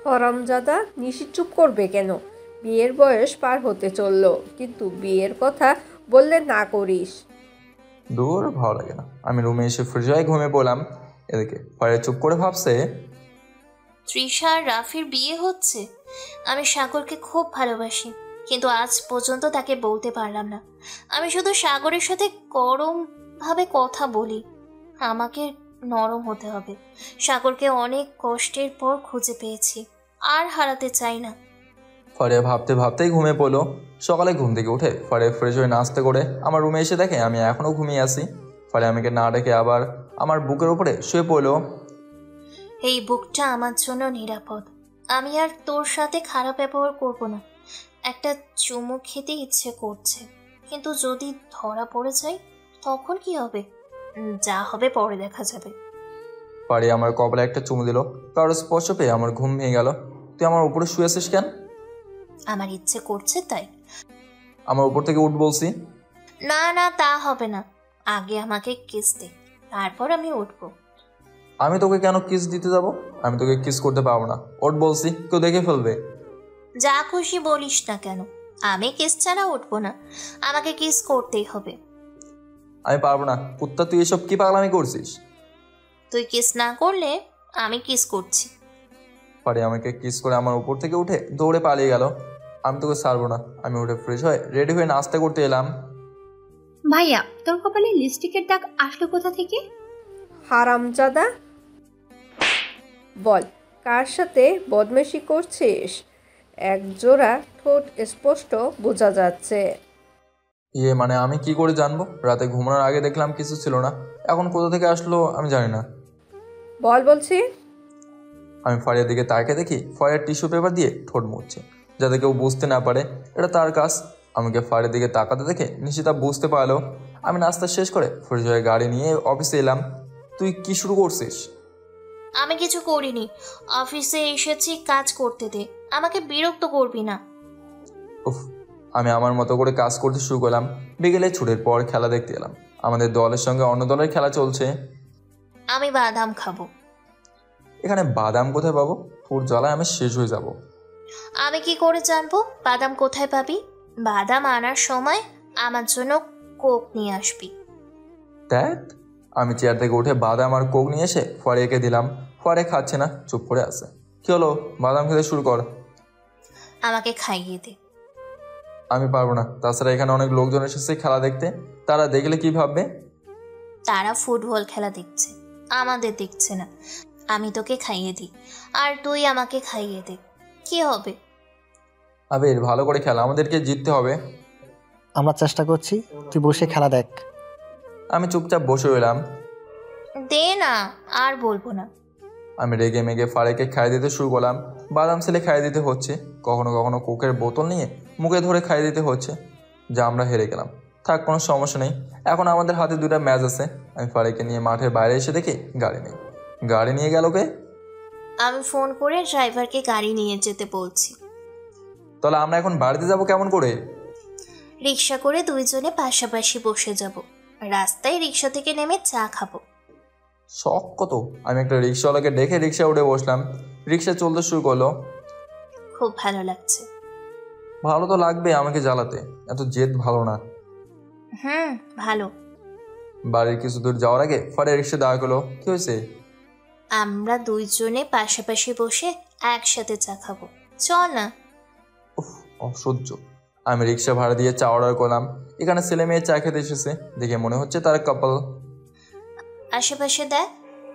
হরামজাদা, নিশি চুপ করবে কেন? বিয়ের বয়স পার হতে চললো, কিন্তু বিয়ের কথা বললে না করিস। দূর, ভালো লাগে না। আমি রুমে এসে ফ্রেশ হয়ে ঘুমিয়ে পড়লাম। এদিকে ফারিয়া চুপ করে ভাবছে, তৃষা আর রাফির বিয়ে হচ্ছে। আমি সাগরকে খুব ভালোবাসি, কিন্তু আজ পর্যন্ত তাকে বলতে পারলাম না। আমি শুধু সাগরের সাথে গরমভাবে কথা বলি। আমাকে নরম হতে হবে। সাগরকে অনেক কষ্টের পর খুঁজে পেয়েছি, আর হারাতে চাই না। ফারিয়া ভাবতে ভাবতেই ঘুমিয়ে পড়লো। সকালে ঘুম থেকে উঠে ফারিয়া ফ্রেশ হয়ে নাস্তা করে আমার রুমে এসে দেখে আমি এখনও ঘুমিয়ে আছি। ফারিয়া আমাকে না ডেকে আবার আমার বুকের উপরে শুয়ে পড়লো। এই বুকটা আমার জন্য নিরাপদ। আমি আর তোর সাথে খারাপ ব্যবহার করব না। একটা চুমু খেতে ইচ্ছে করছে, কিন্তু যদি ধরা পড়ে যায় তখন কি হবে? যা হবে পরে দেখা যাবে। ফারিয়া আমার কপালে একটা চুমু দিল। কারো স্পর্শ পেয়ে আমার ঘুম ভেঙে গেল। তুই আমার উপরে শুয়ে আছিস কেন? আমার ইচ্ছে করছে তাই। আমার উপর থেকে উঠ বলছি। না না, তা হবে না। আগে আমাকে কিস দে, তারপর আমি উঠবো। আমি তোকে কেন কিস দিতে যাব? আমি তোকে কিস করতে পারবো না। ওঠ বলছি, কেউ দেখে ফেলবে। যা খুশি বলিস না কেন, আমি কিস ছাড়া উঠবো না। আমাকে কিস করতেই হবে। আমি পারবো না। কুত্তা, তুই এসব কি পাগলামি করছিস? তুই কিস না করলে আমি কিস করছি। ফারিয়া আমাকে কিস করে আমার উপর থেকে উঠে দৌড়ে পালিয়ে গেল। আমি তোকে ছাড়বো না। আমি উঠে ফ্রেশ হয়ে রেডি হয়ে নাস্তা করতে এলাম। ভাইয়া, তোর কপালে লিপস্টিকের দাগ আসলো কোথা থেকে? হারামজাদা, বল কার সাথে বদমেশি করছিস? এক জোড়া ঠোঁট স্পষ্ট বোঝা যাচ্ছে। মানে আমি কি করে জানবো? রাতে ঘুমানোর আগে দেখলাম কিছু ছিল না, এখন কোথা থেকে আসলো আমি জানি না। বল বলছি। আমি ফারিয়ার দিকে তাকিয়ে দেখি ফারিয়ার টিস্যু পেপার দিয়ে ঠোঁট মুছছে, যাতে কেউ বুঝতে না পারে এটা তার কাজ। আমাকে ফারিয়ার দিকে তাকাতে দেখে নিশিতা বুঝতে পারলো আমি নাস্তা শেষ করে ফ্রেশ হয়ে গাড়ি নিয়ে অফিসে এলাম। তুই কি শুরু করছিস? আমি কিছু করিনি, অফিসে এসেছি কাজ করতে দে, আমাকে বিরক্ত করবি না। উফ, আমি আমার মতো করে কাজ করতে শুরু করলাম। বিকেলে ছুটির পর খেলা দেখতে এলাম। আমাদের দলের সঙ্গে অন্য দলের খেলা চলছে। আমি বাদাম খাবো। এখানে বাদাম কোথায় পাবো? তোর জ্বালায় আমি শেষ হয়ে যাব। আমি কি করে জানবো বাদাম কোথায় পাবি? বাদাম আনার সময় আমার জন্য কোক নিয়ে আসবি। দেখ, আমি চেয়ার থেকে উঠে বাদাম আর কোক নিয়ে এসে ফারিয়াকে দিলাম। ফারিয়া খাচ্ছে না, চুপ করে আছে। কি হলো, বাদাম খেতে শুরু কর। আমাকে খাইয়ে দে। আমি পারবো না, তাছাড়া এখানে অনেক লোকজন এসেছে খেলা দেখতে, তারা দেখলে কি ভাববে? তারা ফুটবল খেলা দেখছে, আমাদের দেখছে না। আমি তোকে খাইয়ে দিই আর তুই আমাকে খাইয়ে দে, কি হবে? আবির, ভালো করে খেলা, আমাদেরকে জিততে হবে। আমরা চেষ্টা করছি, তুই বসে খেলা দেখ। আমি চুপচাপ বসে রইলাম। দে না, আর বলবো না। আমি রেগে মেগে ফারিয়াকে খাইয়ে দিতে শুরু করলাম। বাদাম ছেলে খাইয়ে দিতে হচ্ছে, কখনো কখনো কোকের বোতল নিয়ে মুখে ধরে খাইয়ে দিতে হচ্ছে। যা আমরা হেরে গেলাম। থাক, কোনো সমস্যা নেই, এখন আমাদের হাতে 2টা ম্যাচ আছে। আমি ফারিয়াকে নিয়ে মাঠের বাইরে এসে দেখি গাড়ি নেই। গাড়ি নিয়ে গেল কে? আমি ফোন করে ড্রাইভারকে গাড়ি নিয়ে যেতে বলছি। তাহলে আমরা এখন বাড়িতে যাব কেমন করে? রিক্সা করে দুইজনে পাশাপাশি বসে যাব, রাস্তায় রিক্সা থেকে নেমে চা খাবো। শখ কত! আমি একটা রিক্সাওয়ালাকে ডেকে রিক্সা উঠে বসলাম। রিক্সা চলতে শুরু করলো। খুব ভালো লাগছে। ভালো তো লাগবে আমাকে জ্বালাতে, এত জেদ ভালো না। ভালো। বাড়ির কিছু দূর যাওয়ার আগে ফারিয়া রিক্সা দাঁড় করলো। কি হয়েছে? আমরা দুইজনে পাশাপাশি বসে একসাথে চা খাবো, চল না। অসহ্য। আমি রিক্সা ভাড়া দিয়ে চা অর্ডার করলাম। এখানে ছেলে মেয়ে চা খেতে এসেছে, দেখে মনে হচ্ছে তারা কাপল। আশেপাশে দেখ,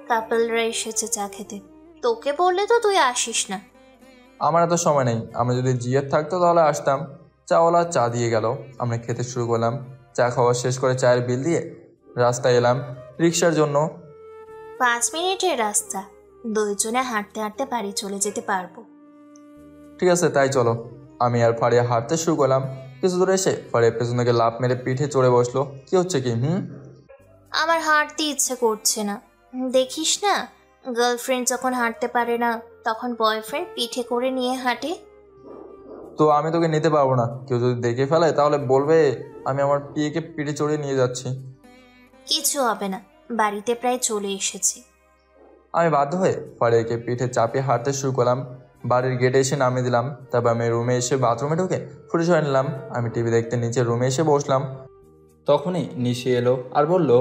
কাপলরা এসেছে চা খেতে। তোকে বললে তো তুই আসিস না। আমার এত সময় নেই, আমি যদি জিয়ার থাকতো তাহলে আসতাম। চাওয়ালা চা দিয়ে গেল, আমরা খেতে শুরু করলাম। চা খাওয়া শেষ করে চায়ের বিল দিয়ে রাস্তায় এলাম রিক্সার জন্য। 5 মিনিটের রাস্তা, দুইজনে হাঁটতে হাঁটতে বাড়ি চলে যেতে পারবো। ঠিক আছে, তাই চলো। আমি আর ফারিয়া হাঁটতে শুরু করলাম। কিছু দূরে এসে ফারিয়া পেছন থেকে লাফ মেরে পিঠে চড়ে বসলো। কি হচ্ছে কি? আমার হাঁটতে ইচ্ছে করছে না। দেখিস না, গার্লফ্রেন্ড যখন হাঁটতে পারে না তখন বয়ফ্রেন্ড পিঠে করে নিয়ে হাঁটে। তো আমি তোকে নিতে পারবো না, কেউ যদি দেখে ফেলে তাহলে বলবে আমি আমার পিয়েকে পিঠে চড়িয়ে নিয়ে যাচ্ছি। কিছু হবে না, বাড়িতে প্রায় চলে এসেছি। আমি বাধ্য হয়ে ফারিয়াকে পিঠে চাপিয়ে হাঁটতে শুরু করলাম। বাড়ির গেটে এসে নামিয়ে দিলাম। তারপর আমি রুমে এসে বাথরুমে ঢুকে ফ্রেশ হয়ে নিলাম। আমি টিভি দেখতে নিচে রুমে এসে বসলাম। তখনই নিশি এলো আর বলল,